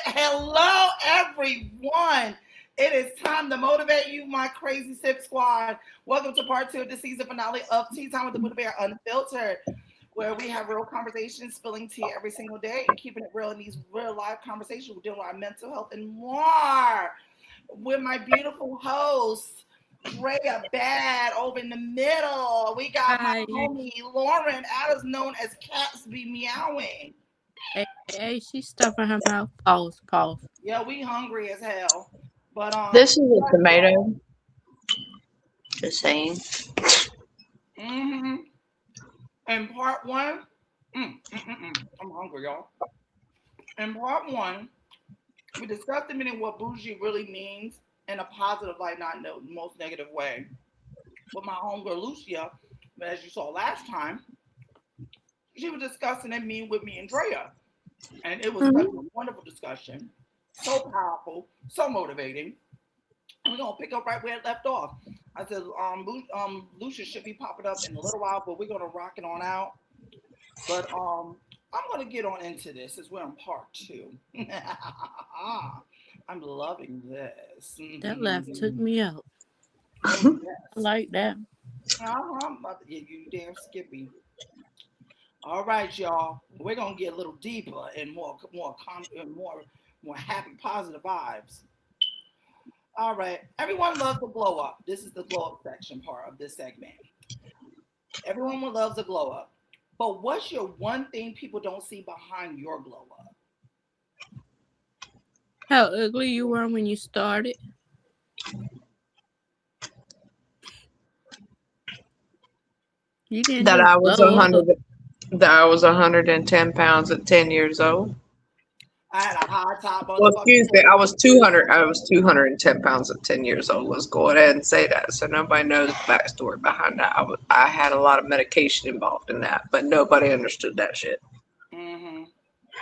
Hello, everyone. It is time to motivate you, my crazy sip squad. Welcome to part 2 of the season finale of Tea Time with the Buddha Bear Unfiltered, where we have real conversations, spilling tea every single day, and keeping it real in these real life conversations. We're dealing with our mental health and more. With my beautiful host, Drea Bad, over in the middle. We got my homie Lauren, Alice, known as Cats Be Meowing. Hey, she's stuffing her mouth. Pause. Yeah, we hungry as hell. But This is a tomato. Just saying. Mm-hmm. In part 1, I'm hungry, y'all. In part 1, we discussed the meaning of what bougie really means in a positive light, not in the most negative way. With my homegirl Lucia, but as you saw last time, she was discussing it with me and Drea. And it was such a wonderful discussion. So powerful, so motivating. And we're gonna pick up right where it left off. I said, Lucia should be popping up in a little while, but we're gonna rock it on out. But I'm gonna get on into this as we're in part 2. I'm loving this. That laugh took me out. Yes. I like that. You damn Skippy. All right, y'all. We're gonna get a little deeper and more happy, positive vibes. All right. Everyone loves the glow up. This is the glow up section part of this segment. Everyone loves the glow up. But what's your one thing people don't see behind your glow up? How ugly you were when you started. You didn't That just I was glow up. 100. That I was 110 pounds at 10 years old. I had a high top. Well, excuse me. I was 200. I was 210 pounds at 10 years old. Let's go ahead and say that, so nobody knows the backstory behind that. I had a lot of medication involved in that, but nobody understood that shit. Mm-hmm.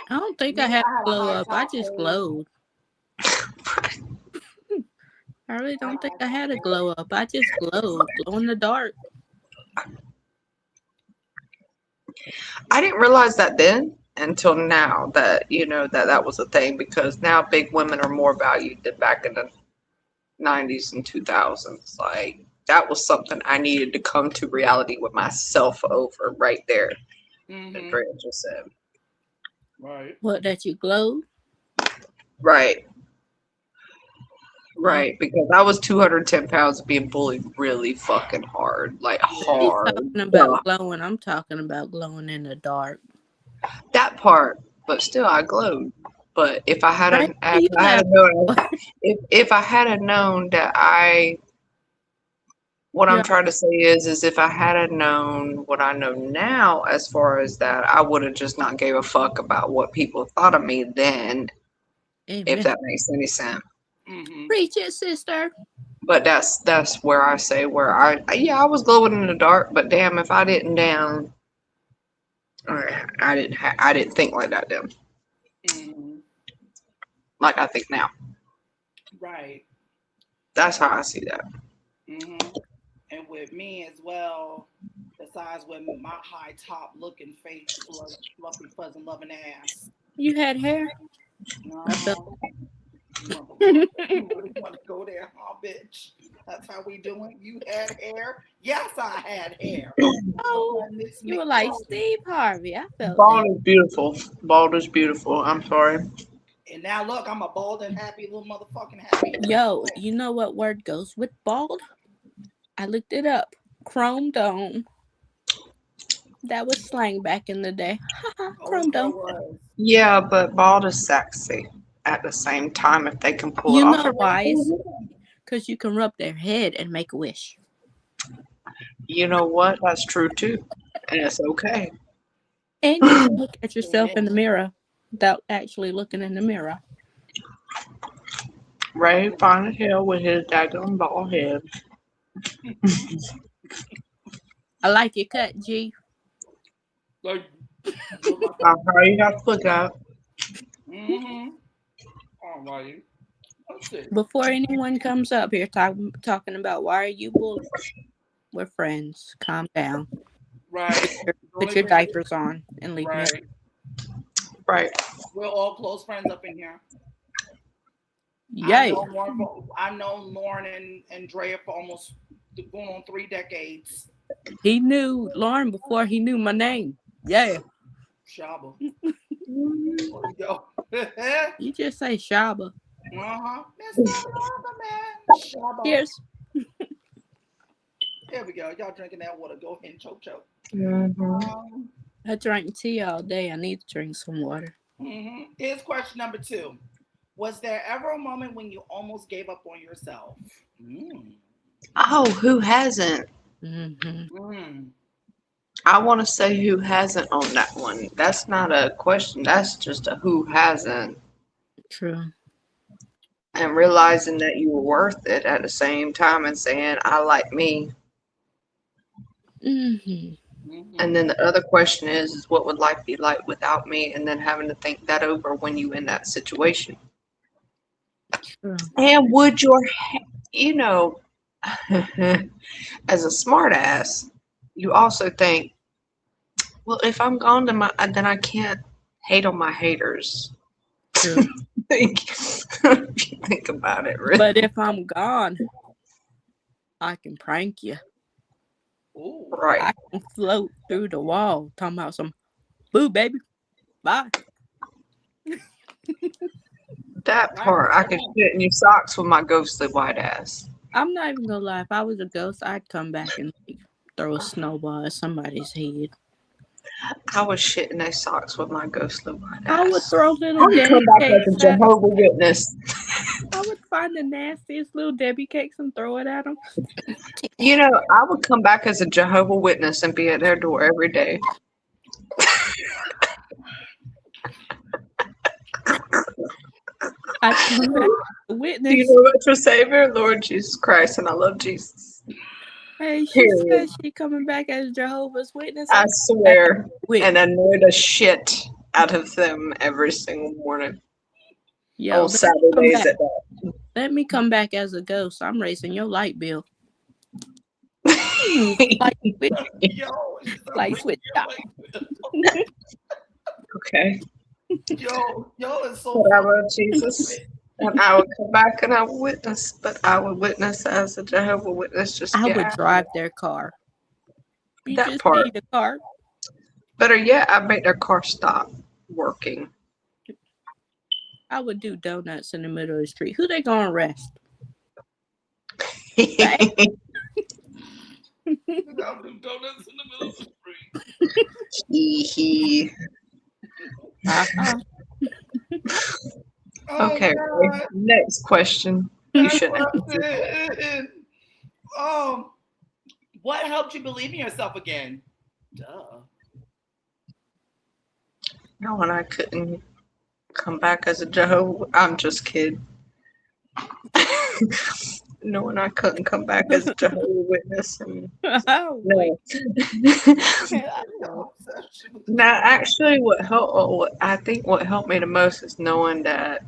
I don't think I had a glow up. I just glowed. I really don't think I had a glow up. I just glowed. Glow in the dark. I didn't realize that then until now that, that was a thing, because now big women are more valued than back in the 90s and 2000s. Like, that was something I needed to come to reality with myself over right there. That Drea just said. Right. What, that you glowed? Right. Right, because I was 210 pounds being bullied really fucking hard. Like, hard. Talking about glowing. I'm talking about glowing in the dark. That part, but still I glowed. But if I had known that what I'm trying to say is if I had known what I know now, as far as that, I would have just not gave a fuck about what people thought of me then. Amen. If that makes any sense. Mm-hmm. Preach it, sister. But that's where I say I was glowing in the dark, but damn, if I didn't I didn't think like that then. Mm-hmm. Like I think now. Right. That's how I see that. Mm-hmm. And with me as well, besides with my high top looking face, fluffy, fuzzy, loving ass. You had hair? No. You really want to go there, huh, bitch? That's how we doing. You had hair? Yes, I had hair. Oh, you were like Steve Harvey. I felt bald is beautiful. Bald is beautiful. I'm sorry. And now look, I'm a bald and happy little motherfucking happy. Yo, you know what word goes with bald? I looked it up. Chrome dome. That was slang back in the day. Chrome dome. Yeah, but bald is sexy at the same time if they can pull it off. You know why? Because you can rub their head and make a wish. You know what? That's true too. And it's okay. And you can look at yourself in the mirror without actually looking in the mirror. Ray fine as hell with his daggone bald head. I like your cut, G. Like, how you have to look at it. Mm-hmm. All right. Before anyone comes up here talking about why are you bullying, we're friends. Calm down. Right. Put your diapers on and leave me. Right. We're all close friends up in here. Yay. I've known Lauren and Drea for almost going on 3 decades. He knew Lauren before he knew my name. Yeah. Shaba. There we go. You just say Shaba. Mr. Man. Shaba. Cheers. There we go. Y'all drinking that water. Go ahead and choke. I drank tea all day. I need to drink some water. Here's question number 2. Was there ever a moment when you almost gave up on yourself? Oh, who hasn't? I want to say who hasn't on that one. That's not a question. That's just a who hasn't. True. And realizing that you were worth it at the same time and saying, I like me. And then the other question is what would life be like without me? And then having to think that over when you in that situation. True. And would your, as a smart ass, you also think, well, if I'm gone, then I can't hate on my haters. True. If you think about it, really. But if I'm gone, I can prank you. Ooh. Right. I can float through the wall talking about some boo, baby. Bye. That part, I could shit in your socks with my ghostly white ass. I'm not even gonna lie. If I was a ghost, I'd come back and throw a snowball at somebody's head. I was shitting their socks with my ghostly white ass. I would throw little I would Debbie come back cakes as a Jehovah's Witness. I would find the nastiest little Debbie cakes and throw it at them. I would come back as a Jehovah's Witness and be at their door every day. I'd come back as a witness. Do you know about your Savior, Lord Jesus Christ, and I love Jesus. Hey, she said she coming back as Jehovah's Witness. I swear, and annoy the shit out of them every single morning. Yo, on Saturdays at that. Let me come back as a ghost. I'm raising your light bill. Light switch stop. Okay. Yo, it's so but I love Jesus. And I would come back and I would witness, but I would witness as a Jehovah's Witness. I would drive their car. You that just part. need a car. Better yet, I'd make their car stop working. I would do donuts in the middle of the street. Who they gonna arrest? I'll do donuts in the middle of the street. Okay, next question. You shouldn't answer. What helped you believe in yourself again? Duh. No, and I couldn't come back as a Jehovah. I'm just kidding. No, and I couldn't come back as a Jehovah's Witness. And, no. Now, actually, what helped me the most is knowing that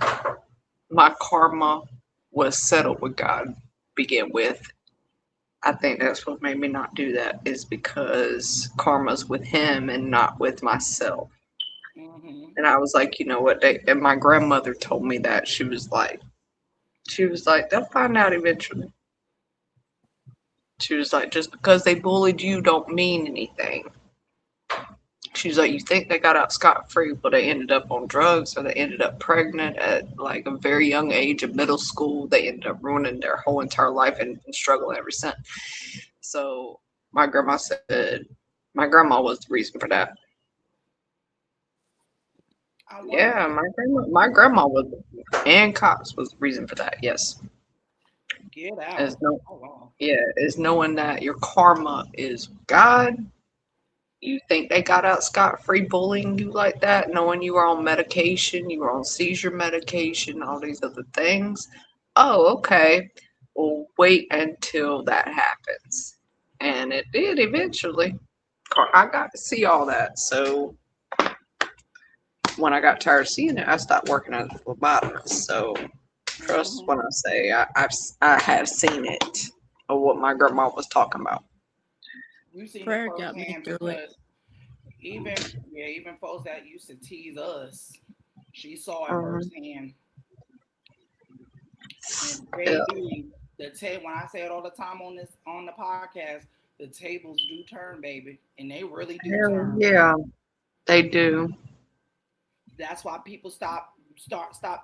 my karma was settled with God to begin with. I think that's what made me not do that, is because karma's with Him and not with myself. Mm-hmm. And I was like, you know what? And my grandmother told me that. She was like, they'll find out eventually. She was like, just because they bullied you don't mean anything. She's like, you think they got out scot-free, but they ended up on drugs, or they ended up pregnant at like a very young age of middle school. They ended up ruining their whole entire life and struggling ever since. So my grandma said, my grandma was the reason for that. Yeah, my grandma was, Ann Cox was the reason for that. Yes. Get out. Is knowing that your karma is God. You think they got out scot-free bullying you like that, knowing you were on medication, you were on seizure medication, all these other things. Oh, okay. Well, wait until that happens. And it did eventually. I got to see all that. So when I got tired of seeing it, I stopped working at the phlebotomist. So trust when I say I have seen it, of what my grandma was talking about. We've seen prayer got me through it. Even folks that used to tease us, She saw it Mhm. firsthand. And Yeah. baby, when I say it all the time on the podcast, the tables do turn, baby, and they really do Hell turn. yeah, they do. That's why people stop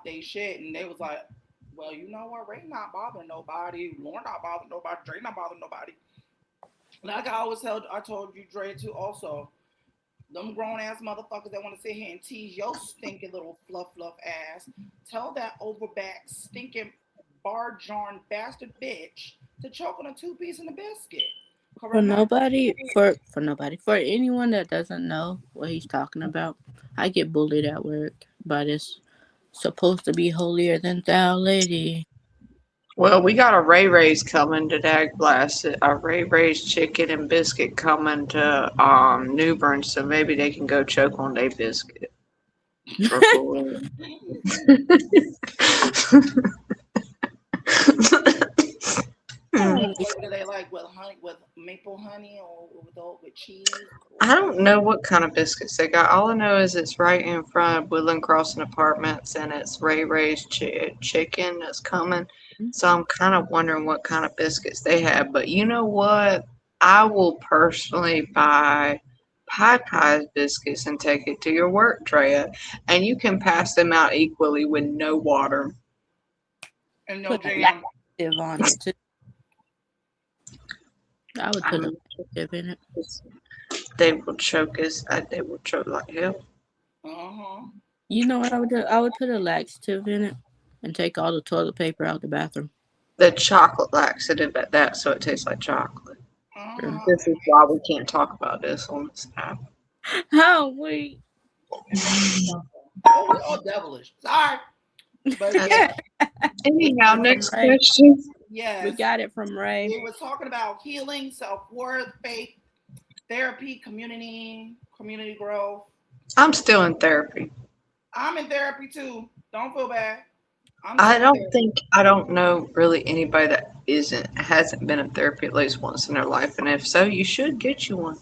their shit, and they was like, well, you know what? Ray not bothering nobody. Lauren not bothering nobody. Dre not bothering nobody. Like I told you, Dre, too. Also, them grown ass motherfuckers that want to sit here and tease your stinking little fluff ass. Tell that overback stinking bar jarn bastard bitch to choke on a 2 piece in a biscuit. Cause For remember, nobody, for anyone that doesn't know what he's talking about, I get bullied at work by this supposed to be holier than thou lady. Well, we got a Ray Ray's coming to Dag Blast. A Ray Ray's chicken and biscuit coming to New Bern, so maybe they can go choke on their biscuit for free. what Oh, flavor do they like with honey, with maple honey, or with cheese? What I flavor? don't know what kind of biscuits they got. All I know is it's right in front of Woodland Crossing Apartments, and it's Ray Ray's chicken that's coming. So I'm kind of wondering what kind of biscuits they have. But you know what? I will personally buy Pie biscuits and take it to your work, Drea, and you can pass them out equally with no water. And no put a jam. laxative on it too. I would I put a mean, laxative in it. they will choke us. They will choke like hell. Uh huh. You know what I would do? I would put a laxative in it and take all the toilet paper out the bathroom. The chocolate laxative at that, so it tastes like chocolate. Uh Sure. huh. This is why we can't talk about this on this app. How we? It makes you suffer. Oh, we all devilish. Sorry, but yeah, Anyhow, From next Ray. question. We yes. got it from Ray. We was talking about healing, self worth, faith, therapy, community growth. I'm still in therapy. I'm in therapy too. Don't feel bad. I'm still in therapy. I don't know really anybody that hasn't been in therapy at least once in their life. And if so, you should get you one.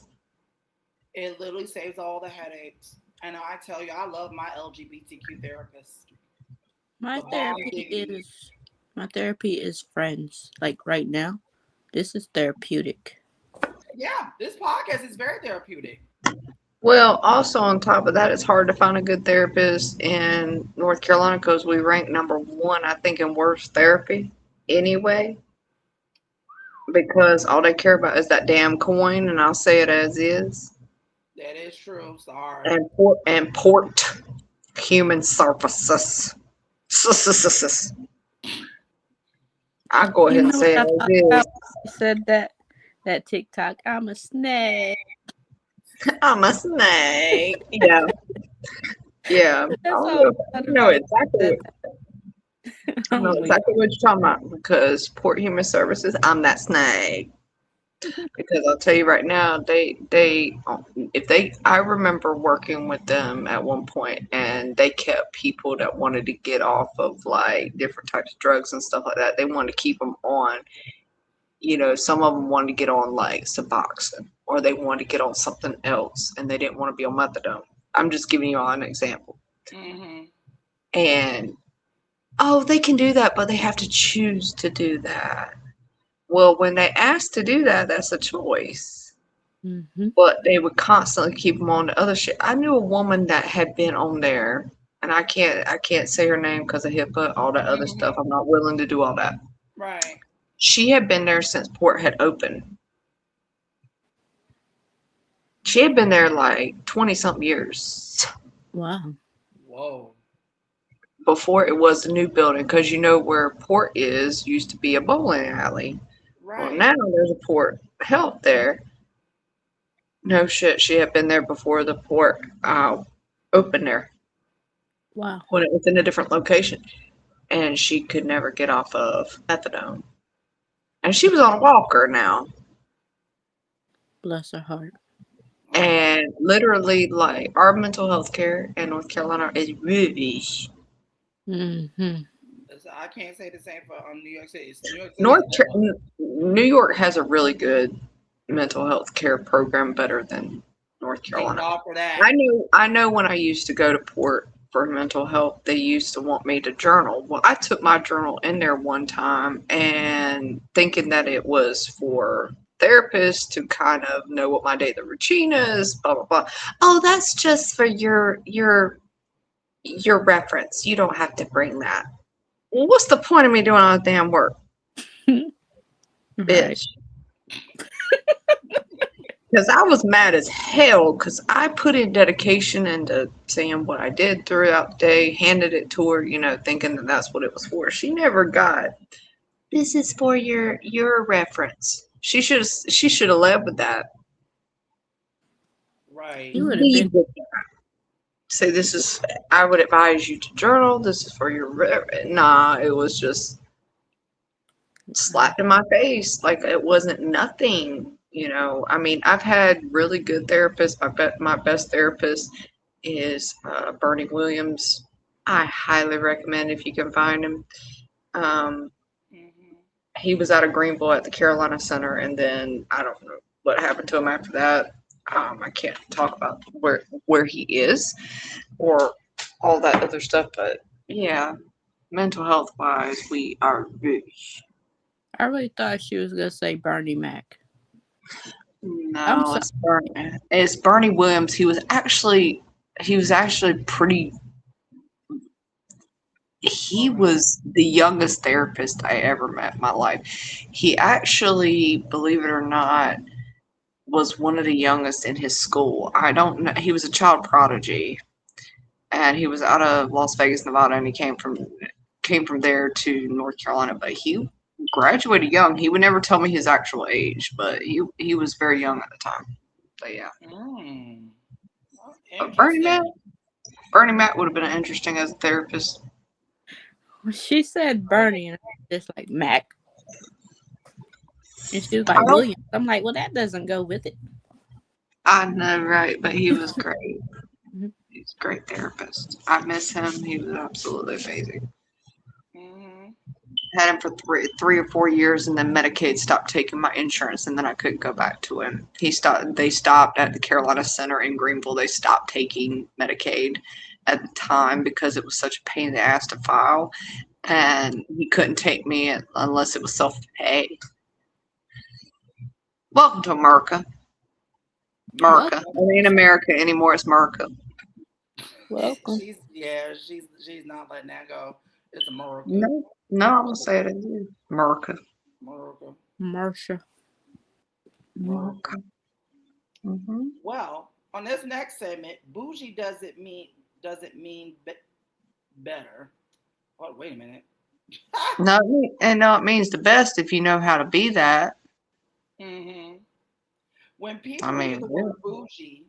It literally saves all the headaches. And I tell you, I love my LGBTQ therapist. My The bomb therapy diggity. is my therapy is friends. Like right now, this is therapeutic. Yeah, this podcast is very therapeutic. Well, also on top of that, it's hard to find a good therapist in North Carolina because we rank number one, I think, in worst therapy anyway. Because all they care about is that damn coin, and I'll say it as is. That is true. Sorry. And port human services. I'll go You ahead and know what say it I as thought is. about when you said that TikTok? I'm a snake. I'm a snake. Yeah, yeah. That's all I I thought know about. exactly what I know Oh my exactly what you're talking about because Port Human Services, I'm that snake. Because I'll tell you right now, I remember working with them at one point, and they kept people that wanted to get off of like different types of drugs and stuff like that. They wanted to keep them on. You know, some of them wanted to get on like Suboxone, or they wanted to get on something else, and they didn't want to be on methadone. I'm just giving you all an example. Mm-hmm. And oh, they can do that, but they have to choose to do that. Well, when they ask to do that, that's a choice. Mm-hmm. But they would constantly keep them on the other shit. I knew a woman that had been on there, and I can't say her name because of HIPAA, all that other stuff. Mm-hmm. I'm not willing to do all that. Right. She had been there since Port had opened. She had been there like 20 something years Wow. Whoa. before it was the new building. Because you know where Port is used to be a bowling alley. Well, Right. now there's a Port Health there. No shit, she had been there before the Port opened there Wow. when it was in a different location. And she could never get off of methadone. And she was on a walker now. Bless her heart. Oh, And literally, like, our mental health care in North Carolina is rubbish. Mm-hmm. I can't say the same for New York City. New York City is North better. New York has a really good mental health care program, better than North Thank Carolina. God for that. I know when I used to go to Port for mental health, they used to want me to journal. Well, I took my journal in there one time and thinking that it was for therapists to kind of know what my daily routine is, blah blah blah. Oh, that's just for your reference. You don't have to bring that. Well, what's the point of me doing all the damn work, Right. bitch? Because I was mad as hell because I put in dedication into saying what I did throughout the day, handed it to her, thinking that that's what it was for. She never got, this is for your reference. She should have led with that. Right. You would have Lead been. with that. Say this is, I would advise you to journal. This is for your nah. It was just slapped in my face. Like it wasn't nothing. I mean, I've had really good therapists. I bet my best therapist is Bernie Williams. I highly recommend if you can find him. Um, Mm-hmm. he was out of Greenville at the Carolina Center, and then I don't know what happened to him after that. I can't talk about where he is or all that other stuff, but yeah, mental health wise, we are good. I really thought she was gonna say Bernie Mac. I'm No, sorry. it's Bernie. It's Bernie Williams. He was actually pretty. He All right. was the youngest therapist I ever met in my life. He actually, believe it or not, was one of the youngest in his school. I don't know. He was a child prodigy, and he was out of Las Vegas, Nevada, and he came from there to North Carolina. But he graduated young. He would never tell me his actual age, but he was very young at the time. But yeah. Mm. Oh, But Bernie Mac would have been interesting. interesting as a therapist. When she said Right. Bernie, and I was just like Mac, and she was I like don't. Williams. I'm like, well, that doesn't go with it. I know, right? But he was great. Mhm. He's a great therapist. I miss him. He was absolutely amazing. Mm-hmm. Had him for three or 4 years, and then Medicaid stopped taking my insurance, and then I couldn't go back to him. They stopped at the Carolina Center in Greenville. They stopped taking Medicaid at the time because it was such a pain in the ass to file, and he couldn't take me unless it was self-pay. Welcome to America. Well, America. It ain't America anymore. It's America. welcome, She's not letting that go. It's America. No, no, I'm gonna say it again. America. America. Marsha. America. America. Mm-hmm. Well, on this next segment, bougie doesn't mean better. Oh, wait a minute. No, and no, it means the best if you know how to be that. hmm When I people hear mean, the yeah. word bougie,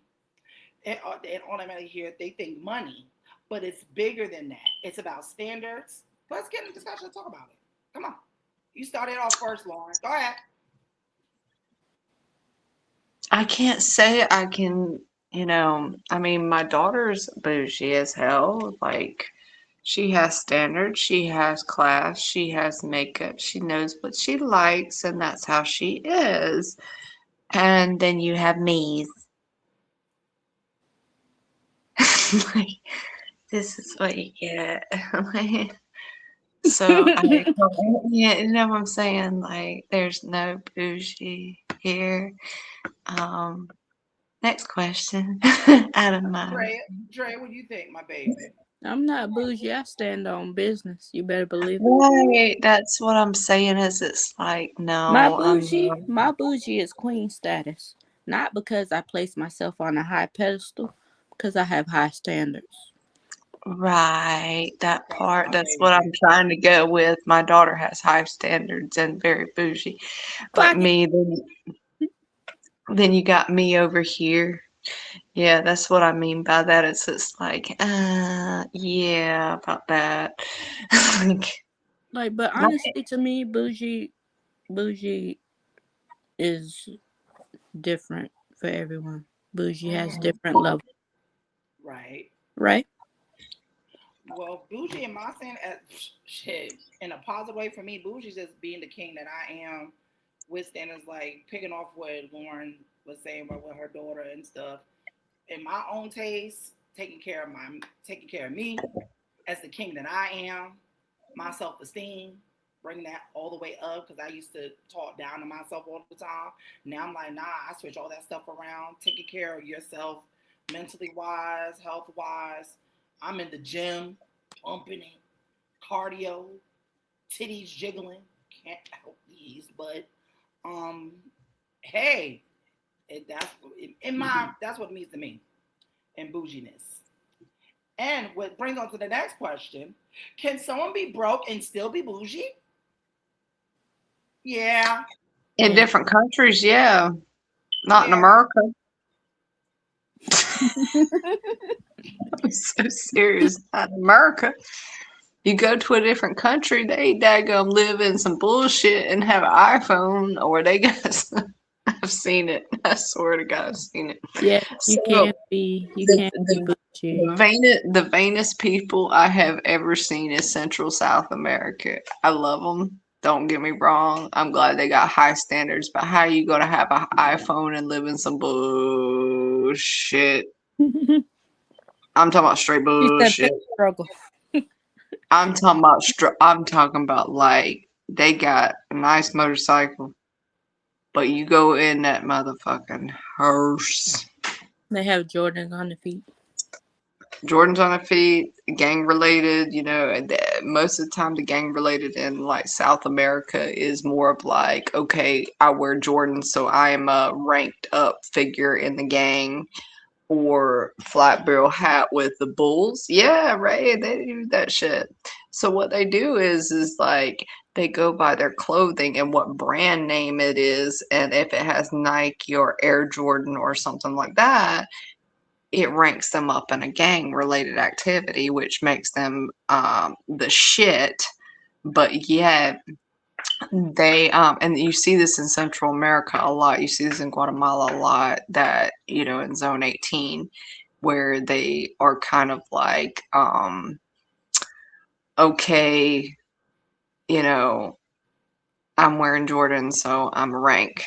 they automatically hear they think money, but it's bigger than that. It's about standards. Let's get in the discussion and talk about it. Come on. You started off first, Lauren. Go ahead. I can't say I can, I mean, my daughter's bougie as hell. Like, she has standards, she has class, she has makeup, she knows what she likes, and that's how she is. And then you have me. Like, this is what you get. So yeah, you know what I'm saying? Like, there's no bougie here. Um, Next question. Out of mind. Dre, what do you think, my baby? I'm not bougie. I stand on business. You better believe it. Right, that's what I'm saying. Is it's like no, I'm not. My bougie is queen status. Not because I place myself on a high pedestal, because I have high standards. Right, that That's part. my That's what baby. I'm trying to go with. My daughter has high standards and very bougie, but Clock it. me, then you got me over here. Yeah, that's what I mean by that. It's just like, yeah, about that. Like, Like, but honestly, to me, bougie is different for everyone. Bougie has hmm different levels, Right. right? Well, bougie in my sense, shit, in a positive way for me, bougie's just being the king that I am, with standards like picking off what Lauren was saying about with her daughter and stuff. In my own taste, taking care of me as the king that I am, my self-esteem, bringing that all the way up because I used to talk down to myself all the time. Now I'm like, nah, I switch all that stuff around, taking care of yourself mentally wise, health wise. I'm in the gym, pumping it, cardio, titties jiggling. Can't help these, but um, hey, that's what it means to me in bouginess. And what brings on to the next question: can someone be broke and still be bougie? Yeah, In Yeah. different countries, yeah. Not in yeah. America. I'm so serious. Not in America. You go to a different country, they daggum live in some bullshit and have an iPhone, or they got. I've seen it. I swear to God, I've seen it. Yeah, you So can't be the bougie. the vainest people I have ever seen is Central South America. I love them. Don't get me wrong. I'm glad they got high standards, but how you gonna have an iPhone and live in some bullshit? I'm talking about straight She said bullshit. pay struggle. I'm talking about like they got a nice motorcycle, but you go in that motherfucking hearse. They have Jordans on the feet. Jordan's on her feet, gang related, and most of the time the gang related in like South America is more of like, okay, I wear Jordans, so I am a ranked up figure in the gang, or flat barrel hat with the bulls. Yeah, right. They do that shit. So what they do is like they go by their clothing and what brand name it is, and if it has Nike or Air Jordan or something like that, it ranks them up in a gang related activity, which makes them the shit. But yet they and you see this in Central America a lot. You see this in Guatemala a lot, that in zone 18, where they are kind of like okay, you know I'm wearing Jordan, so I'm a rank.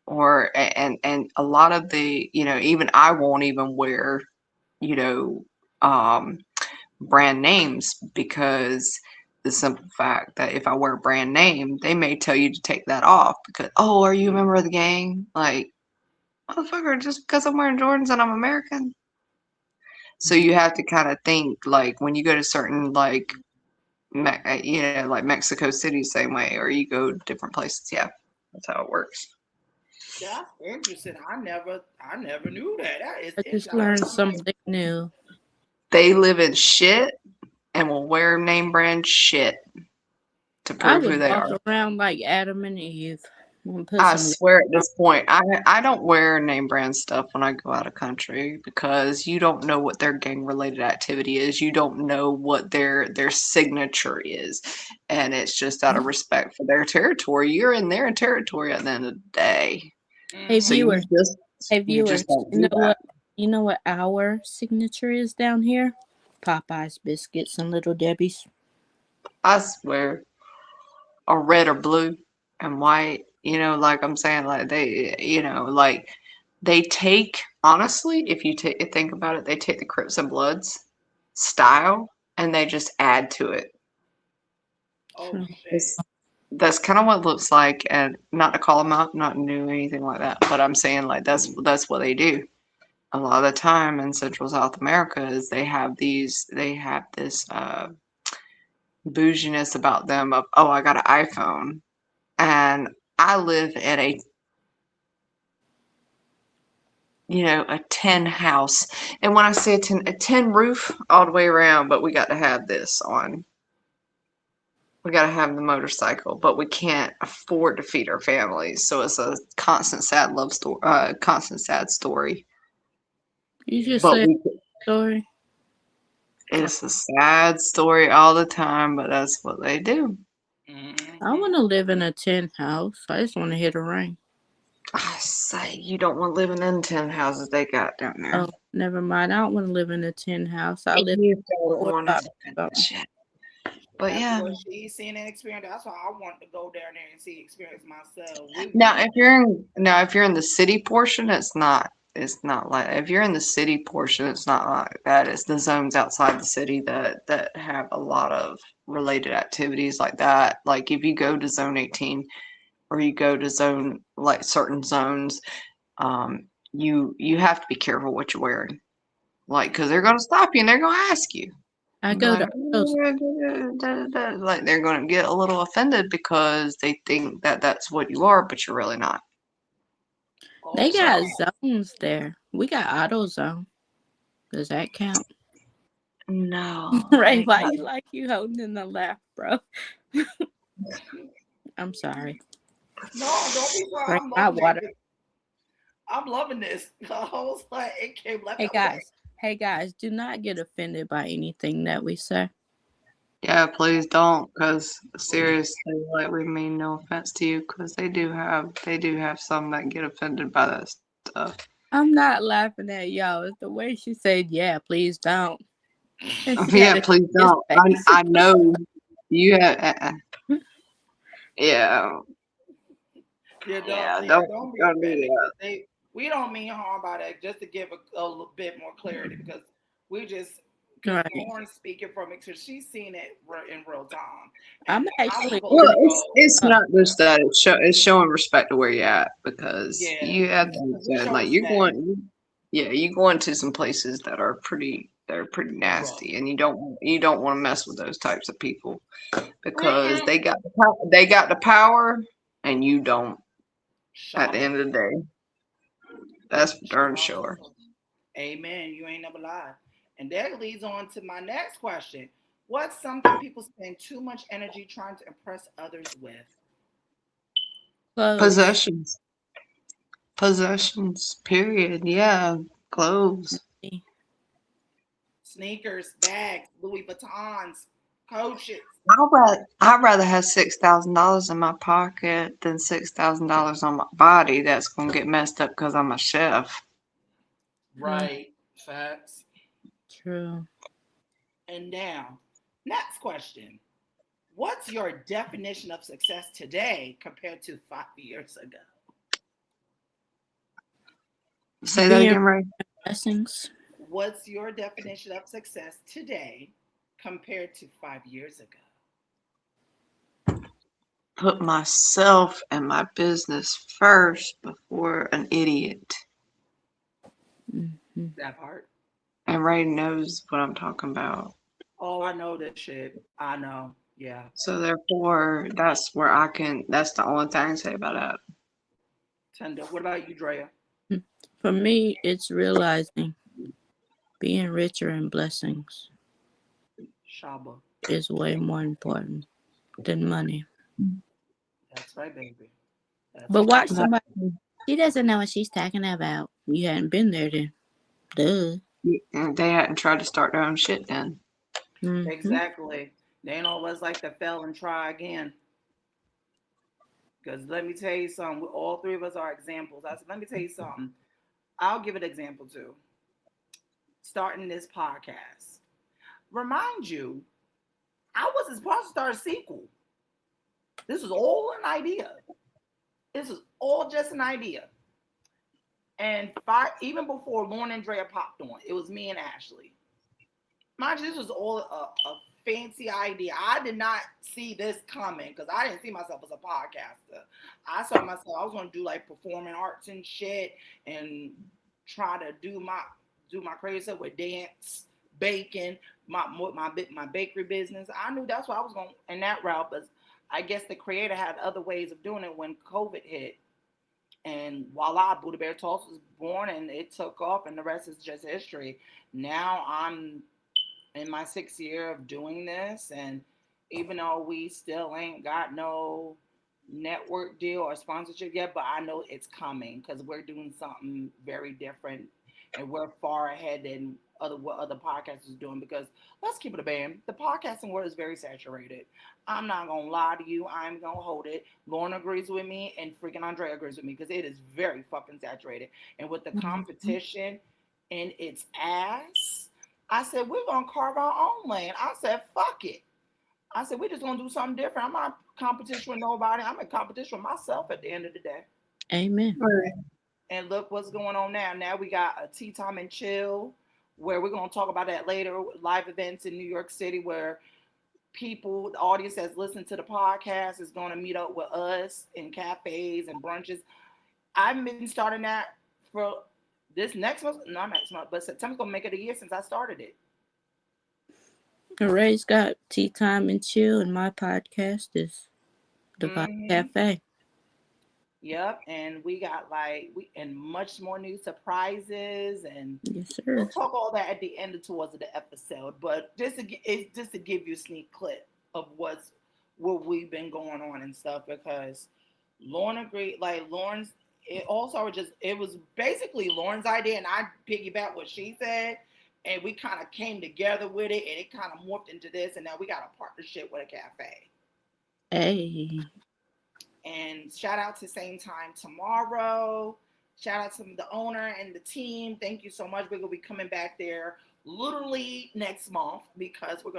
Or and a lot of the even I won't even wear you know um brand names, because the simple fact that if I wear a brand name, they may tell you to take that off because, oh, are you a member of the gang? Like, motherfucker, just because I'm wearing Jordans and I'm American. So you have to kind of think, like, when you go to certain like like Mexico City, same way, or you go to different places. Yeah, that's how it works. That's interesting. I never knew that. That is I just interesting. learned something new. They live in shit and will wear name brand shit to I prove who would they walk are. around like Adam and Eve and put I some. swear at this point, I don't wear name brand stuff when I go out of country, because you don't know what their gang related activity is. You don't know what their signature is. And it's just out of respect for their territory. You're in their territory at the end of the day. Hey So Mm-hmm. viewers, hey you just viewers, don't do that. You know what our signature is down here? Popeyes biscuits and Little Debbie's. I swear. Or red or blue and white, like I'm saying, like like they take, honestly, if you think about it, they take the Crips and Bloods style and they just add to it. Oh shit. It's, that's kind of what it looks like, and not to call them out, not to do anything like that, but I'm saying like that's what they do a lot of the time in Central South America. Is they have this bouginess about them of, oh, I got an iPhone, and I live in a tin house. And when I say a tin roof all the way around, but we got to have this on. We got to have the motorcycle, but we can't afford to feed our families. So it's a constant sad love story, constant sad story. You just But said story. it's a sad story all the time, but that's what they do. I Mm-hmm. want to live in a tin house. I just want to hit a ring. I say you don't want living in tin houses they got down there. Oh, never mind. I don't want to live in a tin house. I live You in don't a want to live in that $4,000. shit. But After yeah. what she's seen and experienced, that's why I want to go down there and experience myself. Now, if you're in the city portion, it's not it's not like if you're in the city portion, it's not like that. It's the zones outside the city that have a lot of related activities like that. Like if you go to zone 18 or you go to zone like certain zones, you have to be careful what you're wearing. Like, because they're gonna stop you and they're gonna ask you. I And be go like, to those. like they're gonna get a little offended because they think that that's what you are, but you're really not. They Oh, got So zones there. We got AutoZone. Does that count? no, Ray, they why got you like you holding in the laugh, bro? I'm sorry. no, don't be sorry. Drink I'm my loving water. it. I'm loving this. I was like, it came left Hey out. I was like, guys. Hey guys, do not get offended by anything that we say. yeah, please don't, because seriously, like we mean no offense to you, because they do have some that get offended by that stuff. I'm not laughing at y'all. It's the way she said, yeah, please don't. And she had Yeah, a please serious don't. face. I know you have. Yeah, yeah, don't be don't do offended that. because we don't mean harm by that. Just to give a little bit more clarity because we just because Right. Lauren's speaking from it because she's seen it in real time, I'm and I'm actually supposed Well, to really go. it's up. not just that. It's showing respect to where you're at because Yeah, you have to because we understand, show like you're respect. going, yeah, you going to some places that are pretty Rough. nasty, and you don't want to mess with those types of people because Mm-mm. they got the power, and you don't. At the Shaba. end of the day, that's for darn sure. Shaba. Amen. You ain't never lied. And that leads on to my next question. What's something people spend too much energy trying to impress others with? Close. Possessions, possessions. Period. Yeah, clothes. Sneakers, bags, Louis Vuittons, coaches. I'd rather have $6,000 in my pocket than $6,000 on my body that's gonna get messed up because I'm a chef. Right. Facts. True. And now, next question. What's your definition of success today compared to 5 years ago? Say that Being again, Ray. blessings. What's your definition of success today compared to 5 years ago? Put myself and my business first before an idiot. Mm-hmm. That part. And Ray knows what I'm talking about. Oh, I know this shit. I know. Yeah. So therefore, that's the only thing I can say about that. Tender. What about you, Drea? For me, it's realizing being richer in blessings Shaba. is way more important than money. That's right, baby. That's But watch right. That- somebody. She doesn't know what she's talking about. You hadn't been there then. Duh. and they hadn't tried to start their own shit then. Mm-hmm. Exactly. They ain't always like to fail and try again. Because let me tell you something. All three of us are examples. I said, let me tell you something. I'll give an example too. Starting this podcast. Remind you, I wasn't supposed to start a sequel. This was all an idea. This was all just an idea. And even before Lauren and Drea popped on, it was me and Ashley. Mind you, this was all a fancy idea. I did not see this coming because I didn't see myself as a podcaster. I saw myself, I was going to do like performing arts and shit and try to do my crazy stuff with dance, baking, my bakery business. I knew that's what I was going in that route, but I guess the creator had other ways of doing it when COVID hit. And voila, Buddha Bear Toast was born and it took off, and the rest is just history. Now I'm in my 6th year of doing this, and even though we still ain't got no network deal or sponsorship yet, but I know it's coming because we're doing something very different and we're far ahead than what other podcasts is doing. Because let's keep it a band, the podcasting world is very saturated. I'm not gonna lie to you, I'm gonna hold it. Lauren agrees with me and freaking Andrea agrees with me because it is very fucking saturated, and with the Mm-hmm. competition in its ass, I said, we're going to carve our own lane. I said, fuck it. I said, we're just going to do something different. I'm not in competition with nobody. I'm in competition with myself at the end of the day. Amen. Right. And look what's going on now. Now we got a tea time and chill, where we're going to talk about that later. Live events in New York City, where people, the audience that's listening to the podcast, is going to meet up with us in cafes and brunches. I've been starting that for this next month, not next month, but September's going to make it a year since I started it. Ray's got tea time and chill, and my podcast is the Vibe Cafe. Yep, and we got and much more new surprises, and yes, sir. We'll talk all that at the end towards the episode. But just to give you a sneak clip of what we've been going on and stuff, because Lauren agreed. Like Lauren's, it was basically Lauren's idea, and I piggybacked what she said, and we kind of came together with it, and it kind of morphed into this, and now we got a partnership with a cafe. Hey. And shout out to Same Time Tomorrow. Shout out to the owner and the team. Thank you so much. We're gonna be coming back there literally next month, because we're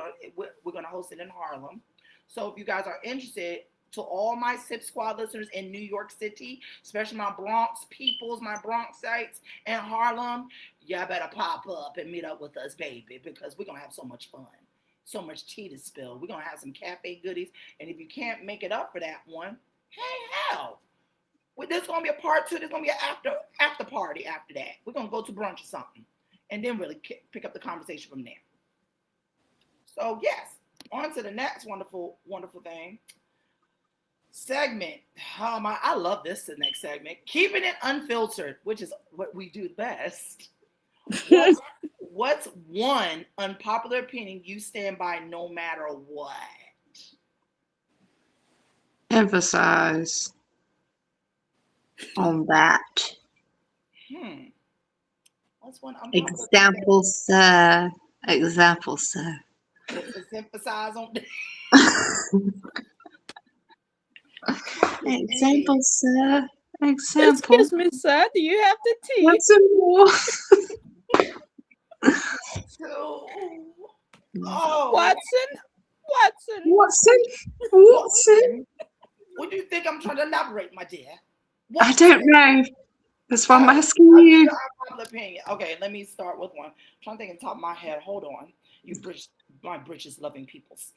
gonna host it in Harlem. So if you guys are interested, to all my Sip Squad listeners in New York City, especially my Bronx peoples, my Bronxites, and Harlem, y'all better pop up and meet up with us, baby, because we're gonna have so much fun. So much tea to spill. We're gonna have some cafe goodies. And if you can't make it up for that one, hey, hell, there's going to be a part 2. There's going to be an after party after that. We're going to go to brunch or something, and then really pick up the conversation from there. So, yes, on to the next wonderful, wonderful thing. Segment. I love this, the next segment. Keeping it unfiltered, which is what we do best. What's one unpopular opinion you stand by no matter what? Emphasize on that. What's one example, sir? Example, sir. Let's emphasize on example, sir. Example. Excuse me, sir. Do you have the tea? Want some more? Watson. What do you think I'm trying to elaborate, my dear? I don't know. That's why I'm asking you. Opinion. Okay, let me start with one. I'm trying to think on top of my head. Hold on. You my britches loving peoples.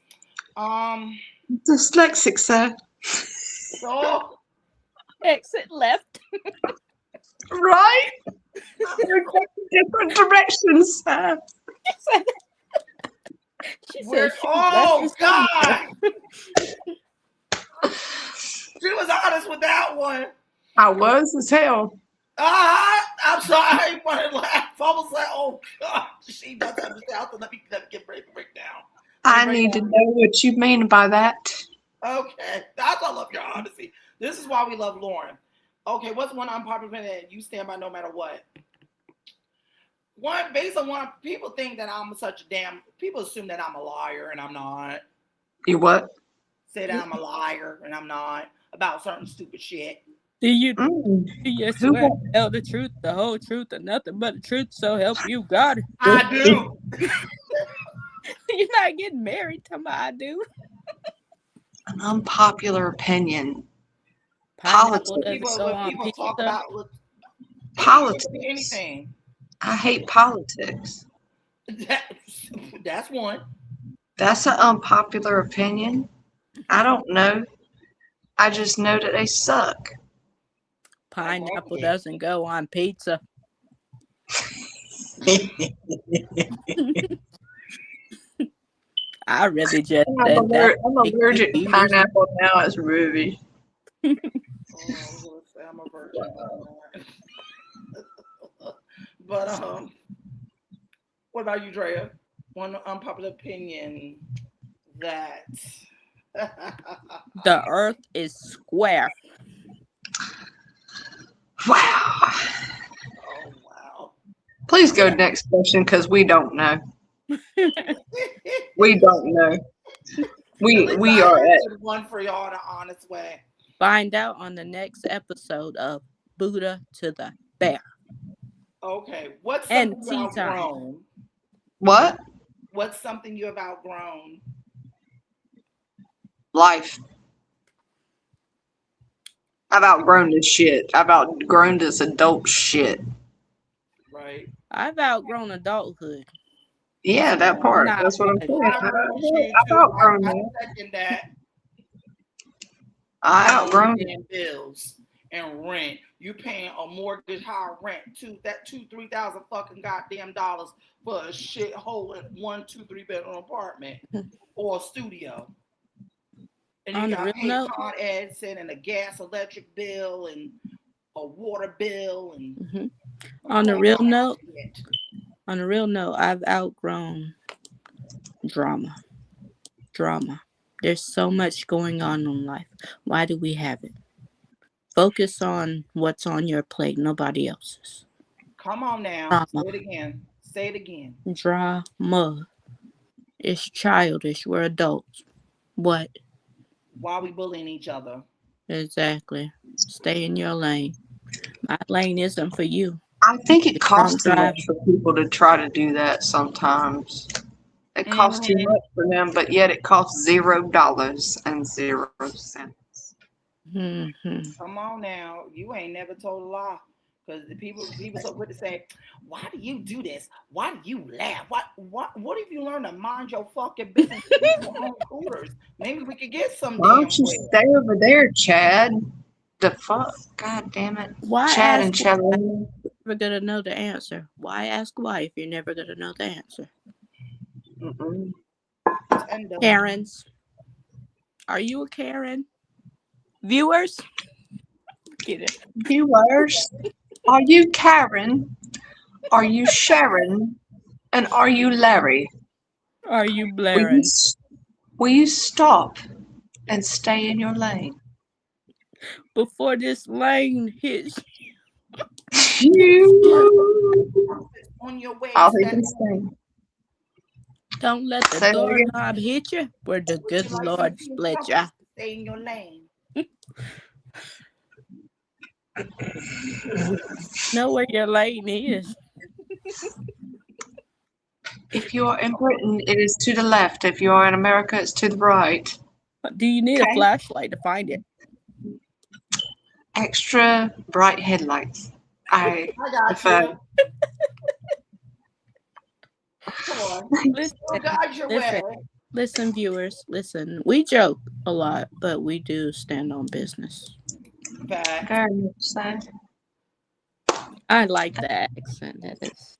Dyslexic, sir. So exit left. Right? We're going different directions, sir. Oh God! She was honest with that one. I was as hell. I'm sorry. I wanted to laugh. I was like, oh God, she doesn't understand. Let me get break down. I need to know what you mean by that. Okay, that's why I love your honesty. This is why we love Lauren. Okay, what's one unpopular opinion that you stand by no matter what? One, based on one, people think that I'm people assume that I'm a liar, and I'm not. You what? Say that I'm a liar, and I'm not, about certain stupid shit. Do you swear to tell the truth, the whole truth, and nothing but the truth, so help you God? I do. You're not getting married, tell me I do. An unpopular opinion. Politics. People talk about politics. Anything. I hate politics. That's one. That's an unpopular opinion. I don't know. I just know that they suck. Pineapple doesn't go on pizza. I really just I'm allergic to pineapple now as Ruby. I'm a virgin. But what about you, Drea? One unpopular opinion that the earth is square. Wow. Oh wow. Please go next question, because we don't know. We don't know. We are at one for y'all the honest way. Find out on the next episode of Buddha to the Bear. Okay. What's something you have outgrown? What? What's something you have outgrown? Life. I've outgrown this shit. I've outgrown this adult shit. Right. I've outgrown adulthood. Yeah, that part. Not That's what I'm much. saying. I agree with you I've too. outgrown I that. second that. I Paying all them outgrown it. damn bills and rent. You paying a mortgage, high rent, two, 3,000 fucking goddamn dollars for a shithole in 1, 2, 3 bedroom apartment or a studio. And you On the got real to pay note, Con Edison and a gas electric bill and a water bill and hmm I'm on the paying real all note, that shit. I've outgrown drama. Drama. There's so much going on in life. Why do we have it? Focus on what's on your plate, nobody else's. Come on now. Drama. Say it again. Say it again. Drama. It's childish. We're adults. What? Why are we bullying each other? Exactly. Stay in your lane. My lane isn't for you. I think it It's drunk costs too much driving. for people to try to do that sometimes. It costs too Mm-hmm. much for them, but yet it costs $0.00. Mm-hmm. Come on now. You ain't never told a lie. Because the people so quick to say, why do you do this? Why do you laugh? What if you learn to mind your fucking business and eat your own cooters? Maybe we could get some Why don't damn you well. stay over there, Chad? The fuck? God damn it. Why Chad ask and why if Chad. you're never gonna know the answer? Why ask why if you're never gonna know the answer? Mm-mm. Tender. Karens. Are you a Karen? Viewers? Get it. Viewers, are you Karen? Are you Sharon? And are you Larry? Are you Will you, blaring? will you stop and stay in your lane? Before this lane hits you, You. On your way, I'll step even stay. don't let the Say that again. doorknob hit you where the would good you like some Lord tea and split ya. crumpets to stay in your lane? Know where your lane is. If you are in Britain, it is to the left. If you are in America, it's to the right. Do you need a Okay. flashlight to find it? Extra bright headlights. I I got prefer. you. Come on. Listen, We'll guide your way. listen, listen, viewers. Listen, we joke a lot, but we do stand on business. Fact. Very much so. I like that accent.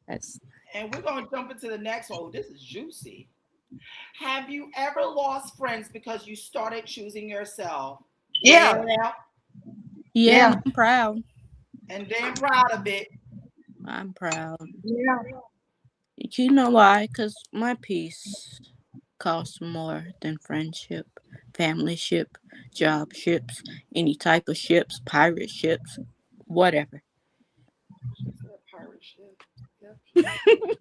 That's And we're going to jump into the next one. Oh, this is juicy. Have you ever lost friends because you started choosing yourself? Yeah. Yeah. yeah, and Yeah. I'm proud. And damn proud of it. I'm proud. Yeah. You know why? Because my peace costs more than friendship, family ship, job ships, any type of ships, pirate ships, whatever. She said pirate ship. Yep, she did.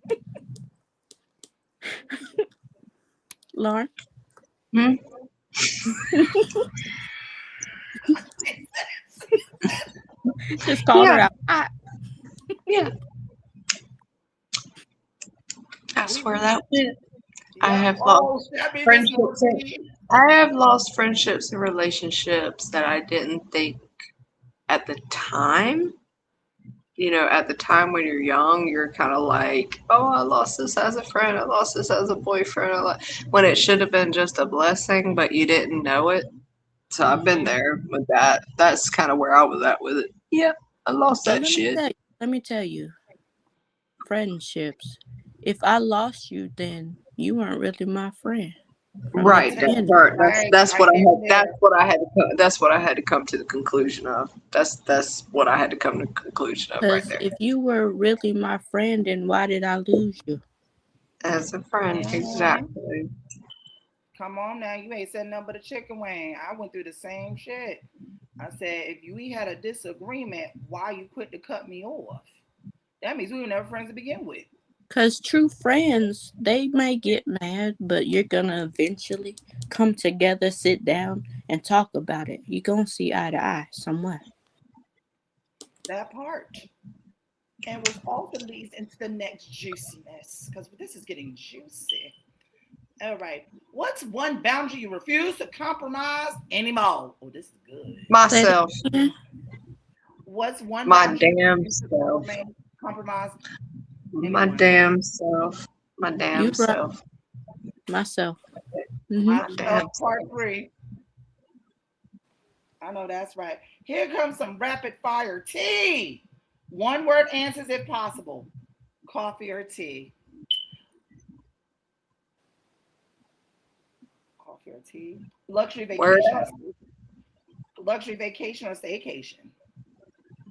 Lauren? Hmm? Just called her Yeah. out. Yeah. I swear that went. I have lost Oh, that means it's more friendships. tea. I have lost friendships and relationships that I didn't think at the time. At the time when you're young, you're kind of like, oh, I lost this as a friend. I lost this as a boyfriend. When it should have been just a blessing, but you didn't know it. So I've been Mhm. there with that. That's kind of where I was at with it. Yep, I lost But that shit. let me tell you, friendships. If I lost you, then you weren't really my friend from the Right, that beginning. part. That's Right what I there had. and That's there. what I had to. That's what I had to come to the conclusion of. That's what I had to come to the conclusion of right Because there. if you were really my friend, then why did I lose you? As a friend, Mm-hmm. exactly. Come on now. You ain't said nothing but a chicken wing. I went through the same shit. I said, if we had a disagreement, why you quit to cut me off? That means we were never friends to begin with. Because true friends, they may get mad, but you're going to eventually come together, sit down, and talk about it. You're going to see eye to eye somewhere. That part. And which also leads into the next juiciness, because this is getting juicy. All right. What's one boundary you refuse to compromise anymore? Oh, this is good. Say that Myself. again. What's one My boundary you damn refuse to self. compromise My anyone? damn self. My You damn right. self. Myself. My damn Myself, part self. 3. I know that's right. Here comes some rapid fire tea. One word answers if possible. Coffee or tea? Coffee or tea? Luxury Where? vacation or staycation?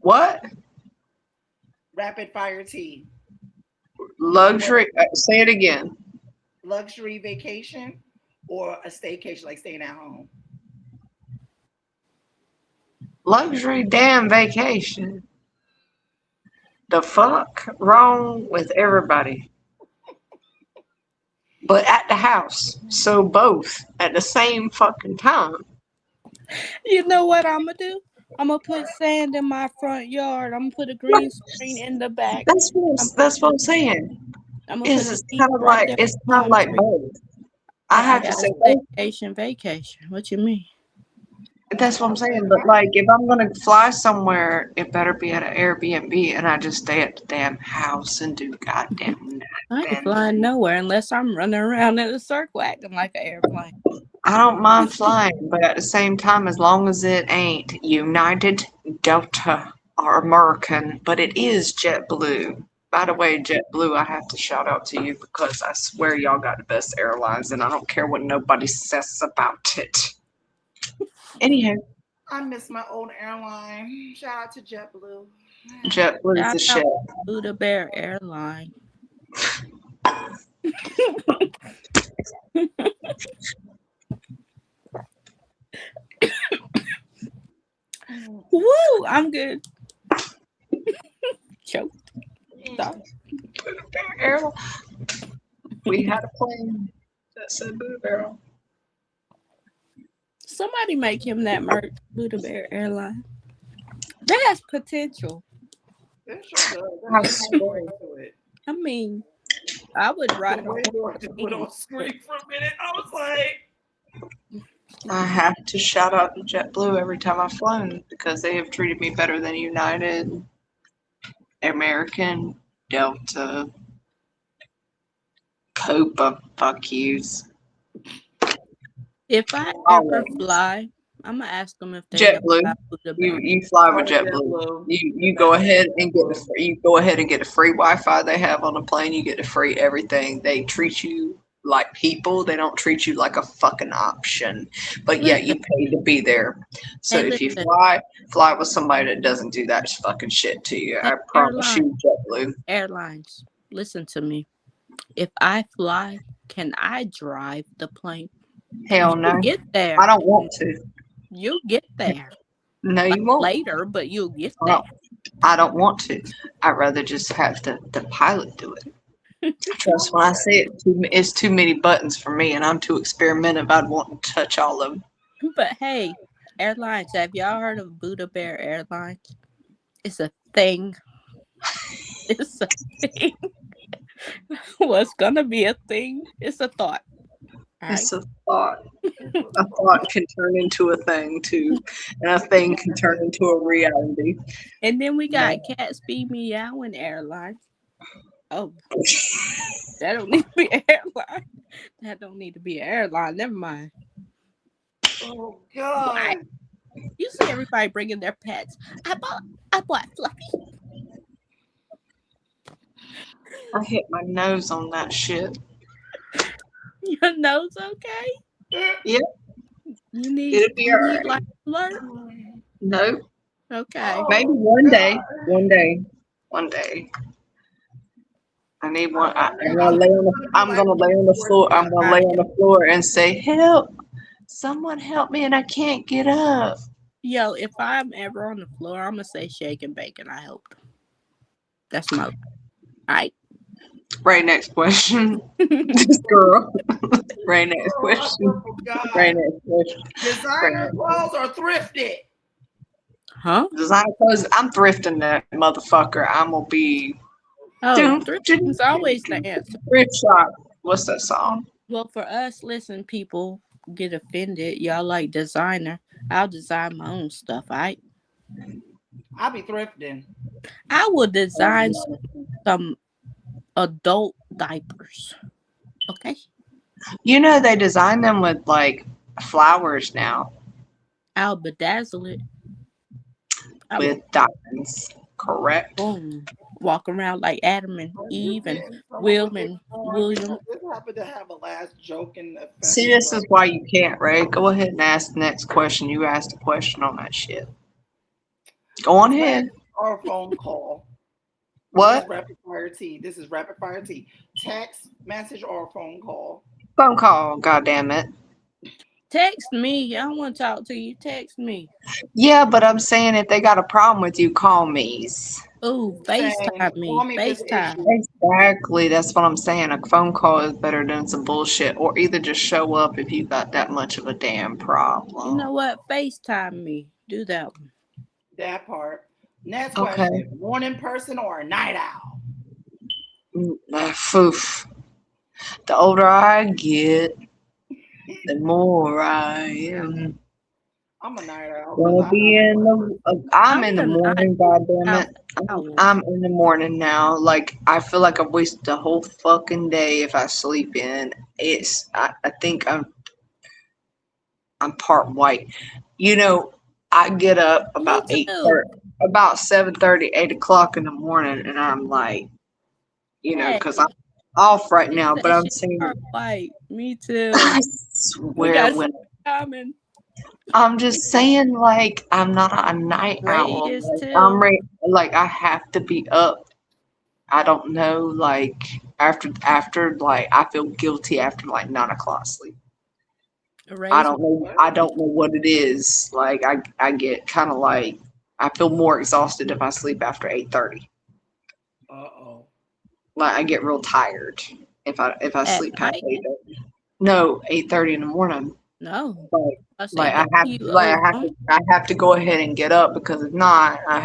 What? Rapid fire tea. One word. Luxury. Say it again. Luxury vacation or a staycation, like staying at home? Luxury damn vacation. The fuck wrong with everybody? But at the house. So both at the same fucking time. You know what I'm gonna do? I'm gonna put sand in my front yard. I'm gonna put a green screen in the back. I'm That's what I'm saying. gonna put Is a it's TV kind of right like there. it's With kind of palm like tree. both. I But I have to got say a both. vacation. What you mean? That's what I'm saying. But like, if I'm gonna fly somewhere, it better be at an Airbnb, and I just stay at the damn house and do goddamn I ain't nothing. flying nowhere unless I'm running around in a circle acting like an airplane. I don't mind flying, but at the same time, as long as it ain't United, Delta, or American, but it is JetBlue. By the way, JetBlue, I have to shout out to you because I swear y'all got the best airlines, and I don't care what nobody says about it. Anyhow, I miss my old airline. Shout out to JetBlue. JetBlue's Shout the shit. out to Buddha Bear Airline. Woo! I'm good. Choke. Stop. Airline. We had a plane that said Boo Barrel. Somebody make him that merch. Buddha Bear Airline. That has potential. It sure does. I There's so much more swear. into it. I mean, I would There's ride a way horse more to put on screen for a minute. I was like, I have to shout out to JetBlue every time I've flown because they have treated me better than United, American, Delta, Copa, fuck yous. If I ever Always. fly, I'm gonna ask them if they know JetBlue. about Buddha You Bear. you fly with oh, JetBlue. JetBlue. You go ahead and get the free, you go ahead and get the free Wi-Fi they have on the plane. You get the free everything. They treat you like people. They don't treat you like a fucking option. But yet Listen, you pay to be there. So hey, if you listen, fly with somebody that doesn't do that fucking shit to you, hey, I promise airline, you, JetBlue. airlines, listen to me. If I fly, can I drive the plane? Hell You no. get there. I don't want to. You get there. No, Like you won't. later, but you'll get I there. don't, I don't want to. I'd rather just have the pilot do it. Trust when I say it's too many buttons for me, and I'm too experimental. I'd want to touch all of them. But hey, airlines, have y'all heard of Buddha Bear Airlines? It's a thing. It's a thing. What's gonna be a thing? It's a thought. All right. It's a thought. A thought can turn into a thing too, and a thing can turn into a reality. And then we got No. Cats Be Meowing Airlines. Oh, that don't need to be an airline. That don't need to be an airline. Never mind. Oh Why? God. You see everybody bringing their pets. I bought Fluffy. I hit my nose on that shit. Your nose okay? Yep, You need it'll be alright. like alert? No, Okay. maybe one day. One day. I need one. I'm gonna lay on the. I'm gonna lay on the floor. I'm gonna lay on the floor and say, "Help! Someone help me!" And I can't get up. Yo, if I'm ever on the floor, I'm gonna say shake and bake and I helped. That's my alright. Right, next question. This girl. Right, next question. Oh God. Right, next question. Designer clothes or thrifted? Huh? Designer clothes. I'm thrifting that motherfucker. I'm gonna be. Oh, thrifting's always the answer. Thrift shop. What's that song? Well, for us, listen, people get offended. Y'all like designer. I'll design my own stuff. I'll be thrifting. I will design some adult diapers. Okay. You know, they design them with like flowers now I'll bedazzle it. I with will diamonds. Correct. boom walk around like Adam and Are you Eve and getting someone Will with this and on? William. Because this happened to have a last joke in effect. See, this is why you can't, Ray. Go ahead and ask the next question. You asked a question on that shit. Go on Text ahead. or phone call. This is What? rapid fire tea. This is rapid fire tea. Text, message, or phone call. Phone call, goddamn it. Text me. I don't want to talk to you. Text me. Yeah, but I'm saying if they got a problem with you, call me's. Oh, Saying, FaceTime call me. me if there's an FaceTime. issue. Exactly. That's what I'm saying. A phone call is better than some bullshit. Or either just show up if you got that much of a damn You know problem. what? FaceTime me. Do that one. That part. Next Okay. question. Morning person or a night owl? Oof. The older I get, the more I am I'm a night owl because gonna I be have in the. I'm I'm in the the night morning. Goddamn owl. it! I'm in the morning now. Like I feel like I've wasted the whole fucking day if I sleep in. I think I'm part white. You know, I get up Me about too. about 7:30, 8 o'clock in the morning, and I'm like, Hey, because I'm off right she now. But said I'm she saying, are white. Me I too. We swear, got something when common. I'm just saying, like, I'm not a night Ray owl. is Like, I'm too. ready. Like, I have to be up. I don't know. Like, like, I feel guilty after like 9 o'clock sleep. I Ray's don't know. what? I don't know what it is. Like, I get kind of like I feel more exhausted if I sleep after 8:30. Uh-oh. Like, I get real tired if I at sleep past night. 8:30. No, 8:30 in the morning. No. Like, I say like no I have to you, like old woman. I have to go ahead and get up because if not, I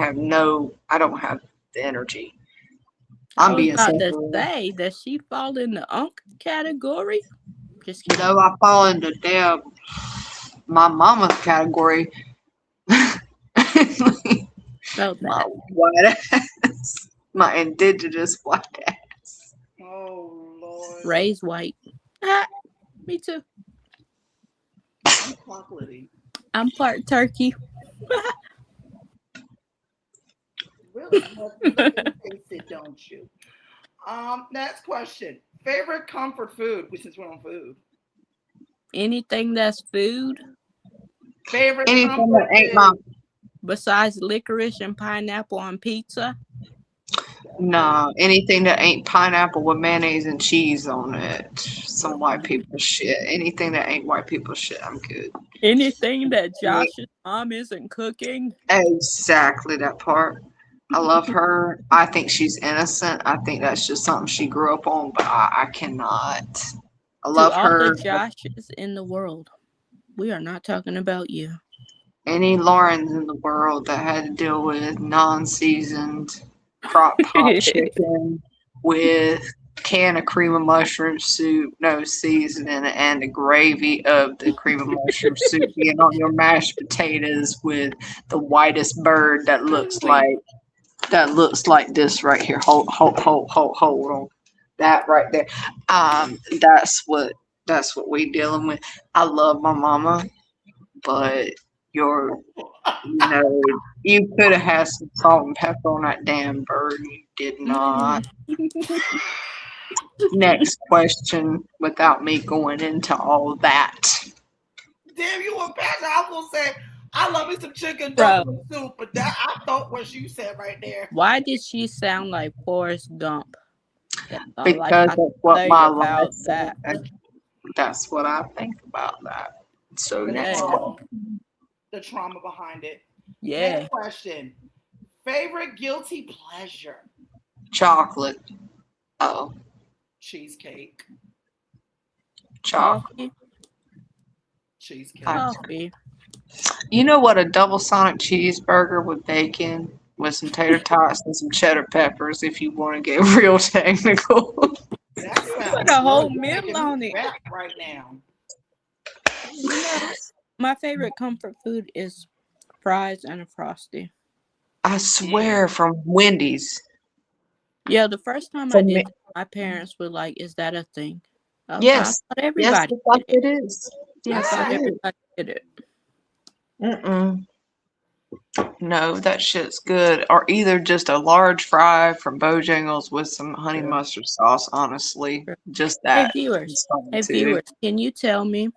don't have the energy. I I'm was being about to simple. say, does she fall in the unk category? Just kidding. No, I fall into damn my mama's category. Know My that. white ass. My indigenous white ass. Oh, Lord. Ray's white. Ah, me too. I'm chocolatey. I'm part turkey. Really? You like to taste it, don't you? Next question. Favorite comfort food? Since we're on food. Anything that's food Favorite Anything comfort that ain't my food? besides licorice and pineapple on pizza. That part. Nah, anything that ain't pineapple with mayonnaise and cheese on it. Some white Mm-mm. people shit. Anything that ain't white people shit, I'm good. Anything that Josh's mom isn't cooking. Exactly that part. I love her. I think she's innocent. I think that's just something she grew up on, but I cannot. I To love all the her. Joshes in the world, we are not talking about you. Any Laurens in the world that had to deal with non-seasoned crock pot chicken with can of cream of mushroom soup, no seasoning, and the gravy of the cream of mushroom soup being on your mashed potatoes with the whitest bird Hungry. that looks like this right here. Hold on. That right there. That's what we dealing with. I love my mama, but your you know, you could have had some salt and pepper on that damn bird. You did not. Mm. Next question without me going into all that. Damn, you were passionate. I was gonna say I love me some chicken Bro, dumpling soup, but that I thought what you said right there. why did she sound like Forrest Gump? That's all I Because got to that's what say my life about that. said. That's what I think about that. So The next Yeah. question. trauma, the trauma behind it. Yeah. Next question. Favorite guilty pleasure? Chocolate. Oh, Cheesecake. chocolate. Coffee. Cheesecake. Coffee. You know what? A double sonic cheeseburger with bacon, with some tater tots and some cheddar peppers, if you want to get real technical. That Put sounds a good. whole You're meal making me on it. rap right now. You know, my favorite comfort food is fries and a frosty. I Mm. swear from Wendy's. Yeah, the first time I From did me. that, my parents were like, "Is that a thing?" I Yes. thought Yes, everybody the fuck did it. it is. I Yes, it thought Ah, is. everybody did it. Mm-mm. No, that shit's good. Or either just a large fry from Bojangles with some honey Sure, mustard sauce, honestly. sure. Just Hey that viewers, is fine hey too. viewers, can you tell me?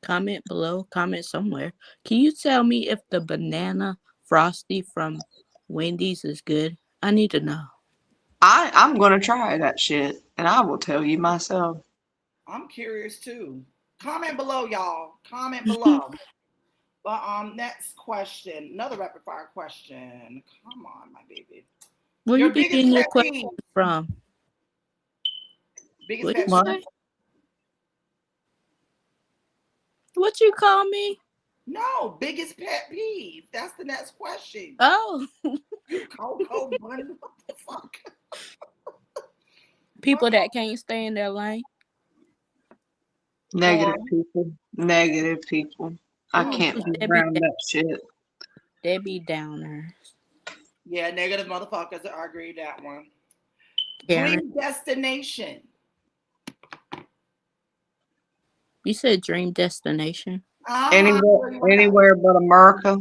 Comment below, comment somewhere. Can you tell me if the banana frosty from Wendy's is good? I need to know. I'm gonna try that shit and I will tell you myself. I'm curious too. Comment below, y'all. Comment below. But next question, another rapid fire question. Come on, my baby. Where you Your be biggest getting your pet questions peeve. from? Biggest What you pet What? peeve. say? What you call me? No, biggest pet peeve. That's the next question. Oh, You Coco Bun. What the fuck? people What? that can't stay in their lane. Negative Or people. Negative people. I Oh, can't mm, be Debbie, around that shit. Debbie Downers. yeah, negative motherfuckers. I agree with that one. Karen. Dream destination. You said dream destination. Uh-huh. Anywhere Where you want to go? anywhere but America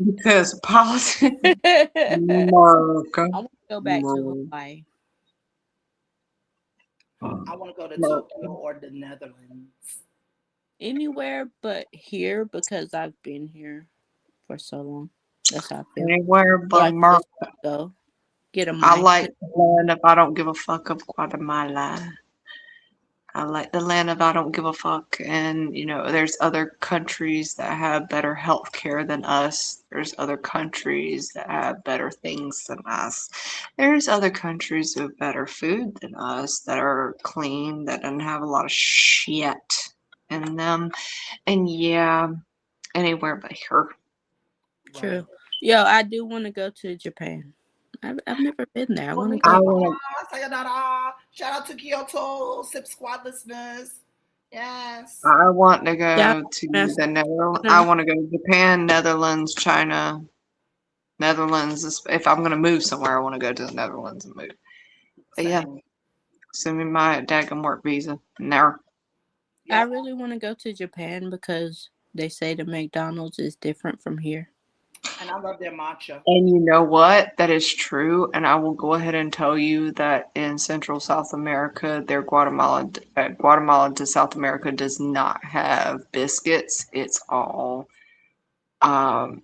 because politics. America. I want to go back to America. Hawaii. I want to go to America. Tokyo or the Netherlands. Anywhere but here because I've been here for so long. That's how I feel. Anywhere So but I can just America. go get a I mind. like the land of I don't give a fuck of Guatemala. I like the land of I don't give a fuck. And, there's other countries that have better health care than us. There's other countries that have better things than us. There's other countries with better food than us that are clean, that don't have a lot of shit in them. And yeah, anywhere but here. Right. True. Yo, I do want to go to Japan. I've never been there. I want to Konnichiwa, I go. want sayonara. Shout out to Kyoto, Sip Squad listeners. to. Yes. I want to Yeah, go to the Netherlands. I no, want to go to Japan, Netherlands, China, Netherlands. If I'm gonna move somewhere, I want to go to the Netherlands and move. But yeah, Same. send me my daggum work visa. Now. I Yep. really want to go to Japan because they say the McDonald's is different from here. And I love their matcha. And you know what? That is true. And I will go ahead and tell you that in Central South America, Guatemala to South America does not have biscuits. It's all um,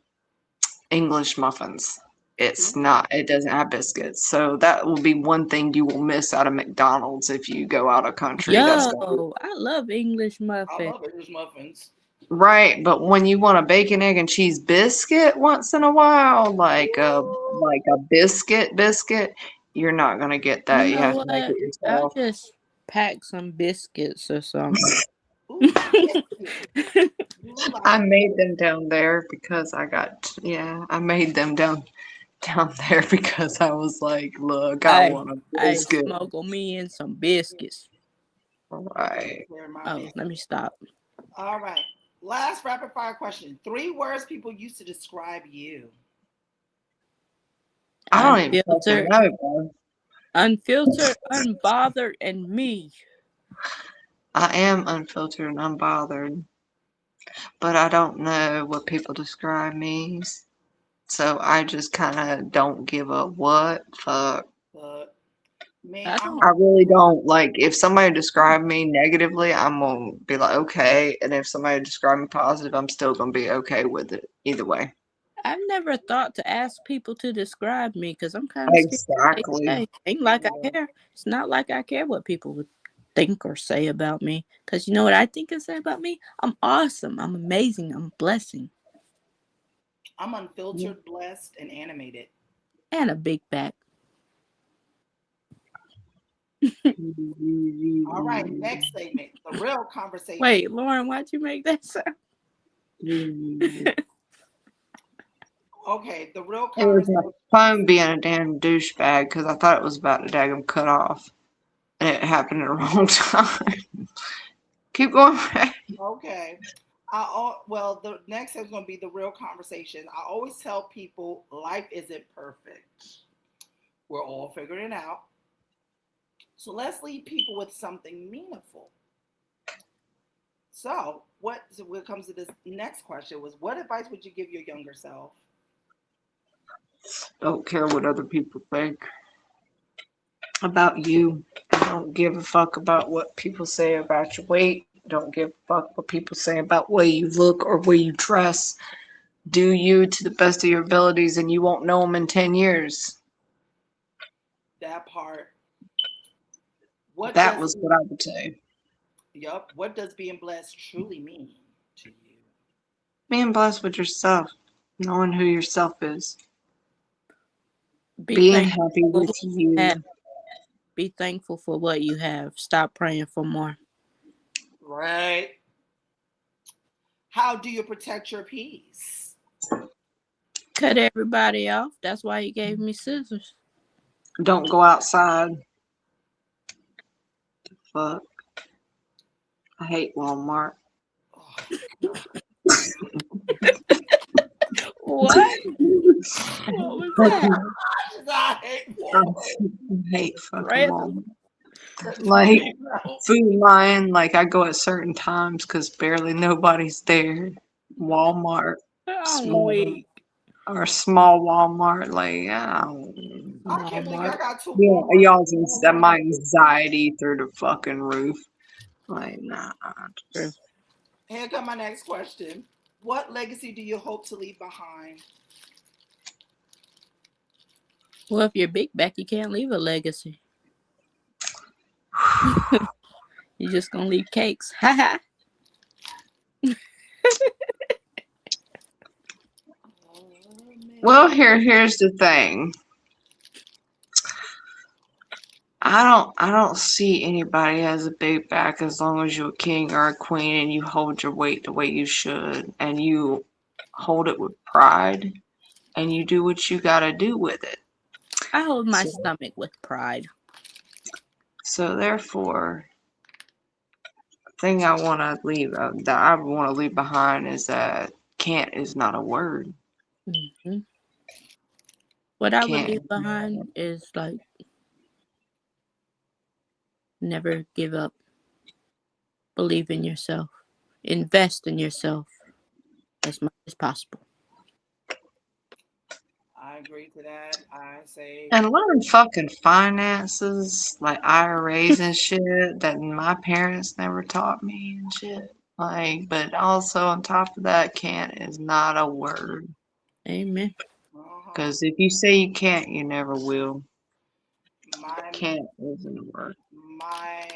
English muffins. Ooh. It doesn't have biscuits. So that will be one thing you will miss out of McDonald's if you go out of country. That's going to be Yo, I love English I muffin. love English muffins. right. But when you want a bacon, egg, and cheese biscuit once in a while, Ooh. like a biscuit, you're not going to get You that. You know have to make what? it I'll yourself. just pack some biscuits or something. Ooh, biscuit. You I like made them biscuit. down there because I made them down there because I was like, look, I I want a I biscuit. smuggle me in some biscuits. I'm gonna Right. clear my Oh, let biscuit. me stop. All right. Last rapid fire question. 3 words people use to describe you. I don't even fucking Unfiltered, know, bro. unfiltered, unbothered, and me. I am unfiltered and unbothered, but I don't know what people describe me. So I just kind of don't give a what fuck. But me, I I'm don't. I a really don't like if somebody describe me negatively, I'm gonna be like okay, and if somebody describe me positive, I'm still gonna be okay with it either way. I've never thought to ask people to describe me because I'm kind of scared what they Exactly. say. Ain't like I yeah. care. It's not like I care what people would think or say about me. Because you know what I think and say about me? I'm awesome. I'm amazing. I'm a blessing. I'm unfiltered, blessed, and animated. And a big back. All right, next statement. The real conversation. Wait, Lauren, why'd you make that sound? Okay, the real It was my conversation. phone being a damn douchebag because I thought it was about to daggum cut off. And it happened at the wrong time. Keep going. Okay. Well, the next is going to be the real conversation. I always tell people life isn't perfect. We're all figuring it out. So let's leave people with something meaningful. So what comes to this next question was, what advice would you give your younger self? Don't care what other people think about you. Don't give a fuck about what people say about your weight. Don't give a fuck what people say about way you look or way you dress. Do you to the best of your abilities, and you won't know them in 10 years. That part. What That does was what I would say. Yup. What does being blessed truly mean to you? Being blessed with yourself, knowing who yourself is, Be being thankful happy for with what you have. you. Be thankful for what you have. Stop praying for more. Right. How do you protect your peace? Cut everybody off. That's why he gave me scissors. Don't go outside. Fuck. I hate Walmart. Oh God. What? What was that? Fucking, I hate I Walmart. hate fucking Random? Walmart. Like Food Lion, like I go at certain times because barely nobody's there. Walmart, I'm small weak. or small Walmart, like yeah, I can't believe Walmart. I got two Yeah, Walmarts. my anxiety through the fucking roof. Like nah, True. just Here come my next question. What legacy do you hope to leave behind? Well, if you're big back, you can't leave a legacy. You're just gonna leave cakes. Ha ha. well. Here's the thing. I don't see anybody as a big back as long as you're a king or a queen and you hold your weight the way you should and you hold it with pride and you do what you gotta do with it. I hold my So stomach with pride. therefore, the thing I want to leave that I want to leave behind is that can't is not a word. Hmm. What I would Can't. leave behind is like never give up. Believe in yourself. Invest in yourself as much as possible. I agree to that. I say, And learn fucking finances, like IRAs and shit that my parents never taught me and shit. Like, but also on top of that, can't is not a word. Amen. uh-huh. Because if you say you can't, you never will. My Can't isn't a word. my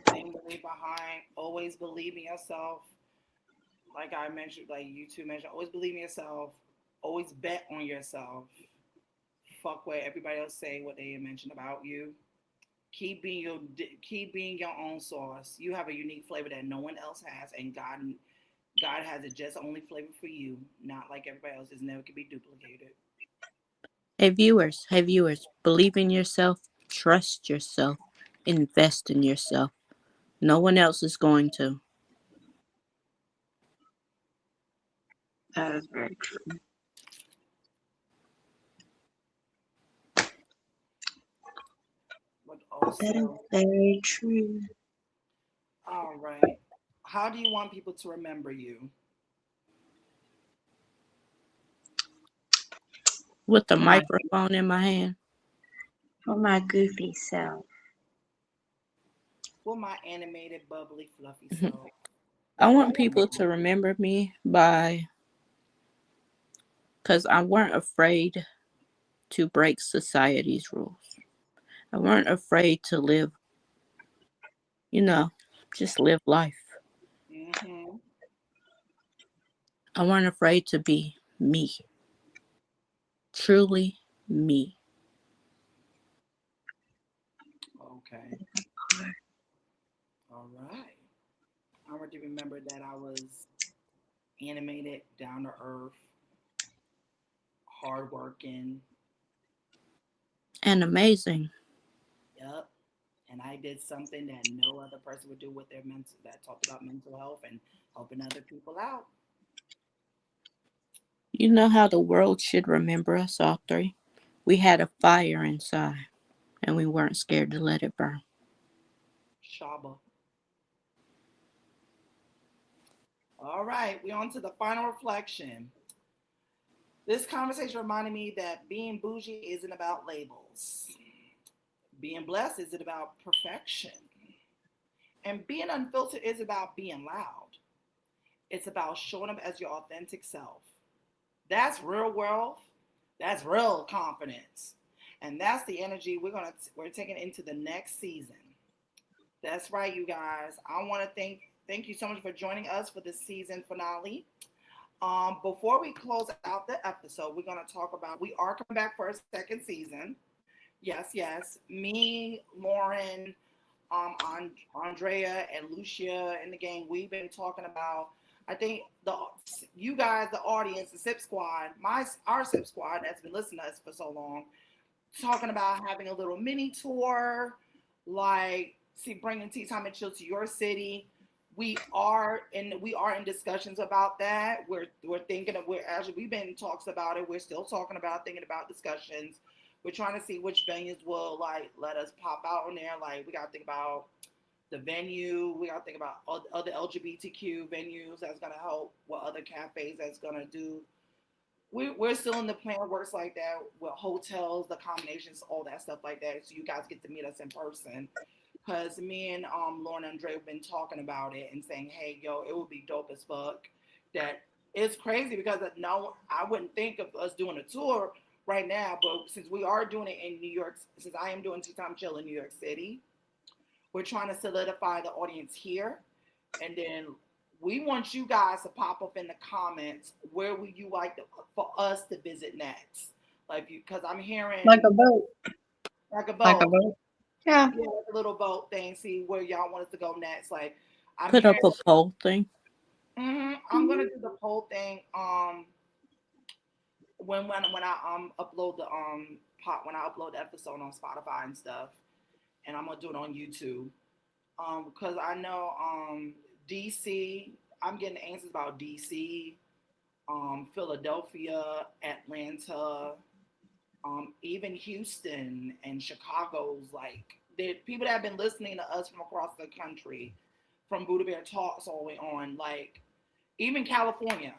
thing to leave behind. Always believe in yourself. Like I mentioned, like you two mentioned, always believe in yourself. Always bet on yourself. Fuck what everybody else say, what they mentioned about you. Keep being your own sauce. You have a unique flavor that no one else has, and God has it just only flavor for you, not like everybody else. It never can be duplicated. Hey viewers, believe in yourself, trust yourself, invest in yourself. No one else is going to. That is very true. But That is also, very true. all right. How do you want people to remember you? With the For my microphone in my hand. goofy self. For my animated, bubbly, fluffy self. I want people to remember me by, because I weren't afraid to break society's rules. I weren't afraid to live, you know, just live life. Mm-hmm. I weren't afraid to be me, truly me. Okay. All right. I want to remember that I was animated, down to earth, hardworking. And amazing. Yep. And I did something that no other person would do with their mental, that talked about mental health and helping other people out. You know how the world should remember us all three? We had a fire inside, and we weren't scared to let it burn. Shaba. All right, we on to the final reflection. This conversation reminded me that being bougie isn't about labels. Being blessed isn't about perfection. And being unfiltered is about being loud. It's about showing up as your authentic self. That's real wealth. That's real confidence. And that's the energy we're taking into the next season. That's right, you guys. I want to thank you so much for joining us for this season finale. Before we close out the episode, we're going to talk about we are coming back for a second season. Yes, yes. Me, Lauren, Andrea, and Lucia in the gang. We've been talking about. I think you guys, the audience, the SIP squad, our SIP squad that's been listening to us for so long, talking about having a little mini tour, like bringing Tea Time and Chill to your city. We are in discussions about that. We're thinking of we've been in talks about it. We're still talking about thinking about discussions. We're trying to see which venues will like let us pop out on there. Like we got to think about the venue. We got to think about other LGBTQ venues that's gonna help. What other cafes that's gonna do. We're still in the plan works like that with hotels, the combinations, all that stuff like that. So you guys get to meet us in person. Cause me and Lauren and Andre have been talking about it and saying, hey, yo, it would be dope as fuck. That it's crazy because no, I wouldn't think of us doing a tour right now, but since we are doing it in New York, since I am doing Tea Time Chill in New York City, we're trying to solidify the audience here, and then we want you guys to pop up in the comments where would you like for us to visit next, like because I'm hearing Like a boat. like a Like a boat. boat. Yeah. Yeah, like a little boat thing. See where y'all want us to go next. Like I'm Put hearing. up a poll thing. I'm gonna do the whole thing. When I upload the when I upload the episode on Spotify and stuff, and I'm gonna do it on YouTube. Because I know DC. I'm getting answers about DC, Philadelphia, Atlanta, even Houston and Chicago's like the people that have been listening to us from across the country, from Buddha Bear Talks all the way on, like even California.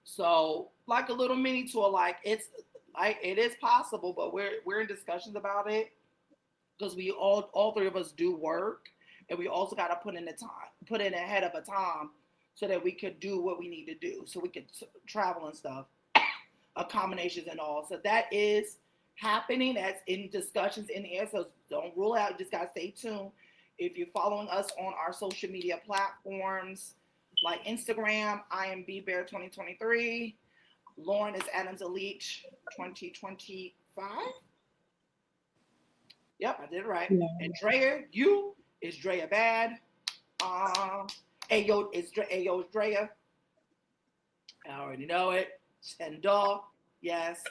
So like a little mini tour, like it is possible, but we're in discussions about it because we all three of us do work, and we also got to put in ahead of a time so that we could do what we need to do, so we could travel and stuff, accommodations and all. So that is happening. That's in discussions in the air. So don't rule out. You just gotta stay tuned. If you're following us on our social media platforms like Instagram, I am bbear2023. Lauren is Adams Elite 2025. Yep, I did it right. Yeah. And Drea, you is Drea Bad. Ayo is Drea. I already know it. Sendal, yes.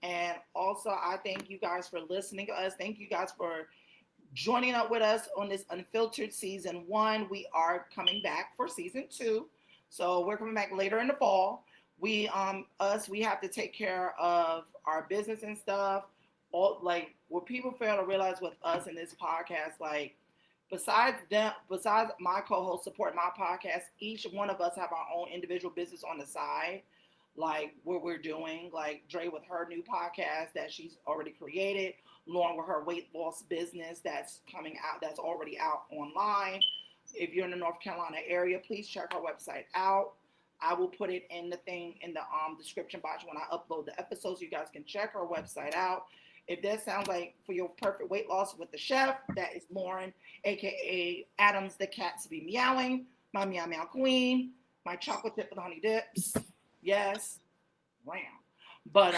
And also, I thank you guys for listening to us. Thank you guys for joining up with us on this Unfiltered season 1. We are coming back for season 2. So we're coming back later in the fall. We have to take care of our business and stuff. All like what people fail to realize with us in this podcast, like besides my co-host support my podcast, each one of us have our own individual business on the side, like what we're doing, like Dre with her new podcast that she's already created, Lauren with her weight loss business that's coming out, that's already out online. If you're in the North Carolina area, please check our website out. I will put it in the thing in the description box when I upload the episodes, so you guys can check our website out. If that sounds like for your perfect weight loss with the chef, that is Lauren, aka Adams the Cats Be Meowing, my meow meow queen, my chocolate chip with honey dips. Yes, wow. But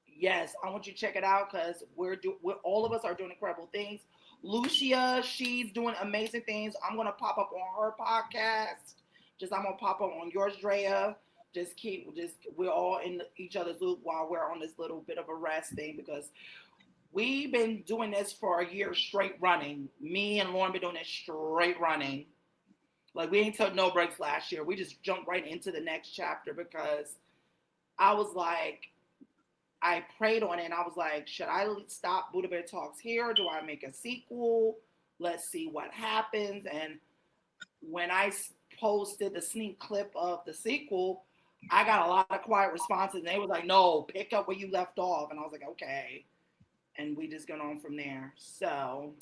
yes, I want you to check it out because we're all of us are doing incredible things. Lucia, she's doing amazing things. I'm gonna pop up on her podcast. I'm gonna pop up on yours, Drea. we're all in each other's loop while we're on this little bit of a rest thing, because we've been doing this for a year straight running. Me and Lauren been doing this straight running. Like, we ain't took no breaks last year. We just jumped right into the next chapter, because I was like, I prayed on it and I was like, should I stop Buddha Bear Talks here? Do I make a sequel? Let's see what happens. And when I posted the sneak clip of the sequel, I got a lot of quiet responses. And they was like, no, pick up where you left off. And I was like, okay. And we just got on from there. So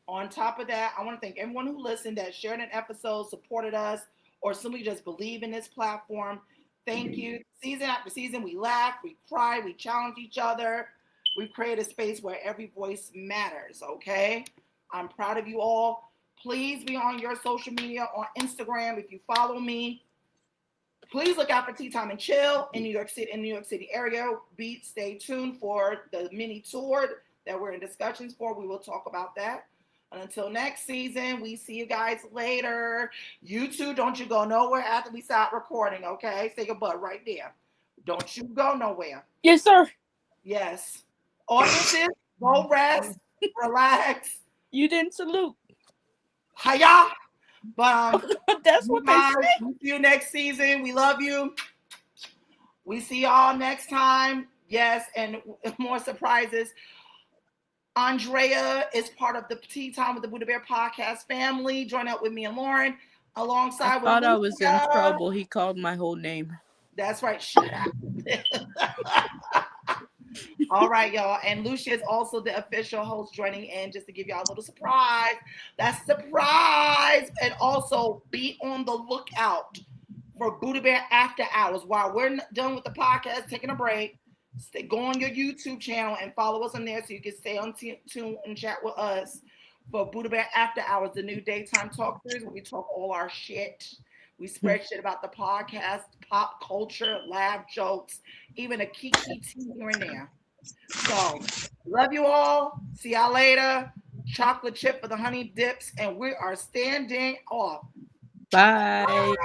on top of that, I want to thank everyone who listened, that shared an episode, supported us, or simply just believe in this platform. Thank you. Season after season, we laugh, we cry, we challenge each other. We create a space where every voice matters, okay? I'm proud of you all. Please be on your social media, on Instagram. If you follow me, please look out for Tea Time and Chill in New York City area. Stay tuned for the mini tour that we're in discussions for. We will talk about that. And until next season, we see you guys later. You two, don't you go nowhere after we stop recording, okay? Stay your butt right there. Don't you go nowhere. Yes, sir. Yes. Audiences, go rest, relax. You didn't salute. Hiya. But that's what they say. We'll see you next season. We love you. We see y'all next time. Yes, and more surprises. Andrea is part of the Tea Time with the Buddha Bear podcast family. Join up with me and Lauren alongside with thought Lucia. I was in trouble. He called my whole name. That's right. Shut up. All right, y'all. And Lucia is also the official host, joining in just to give y'all a little surprise. That's surprise. And also be on the lookout for Buddha Bear After Hours. While we're done with the podcast, taking a break, go on your YouTube channel and follow us on there so you can stay on tune and chat with us for Buddha Bear After Hours, the new daytime talk series where we talk all our shit. We spread shit about the podcast, pop culture, laugh jokes, even a kiki tea here and there. So, love you all. See y'all later. Chocolate chip for the honey dips, and we are standing off. Bye. Bye.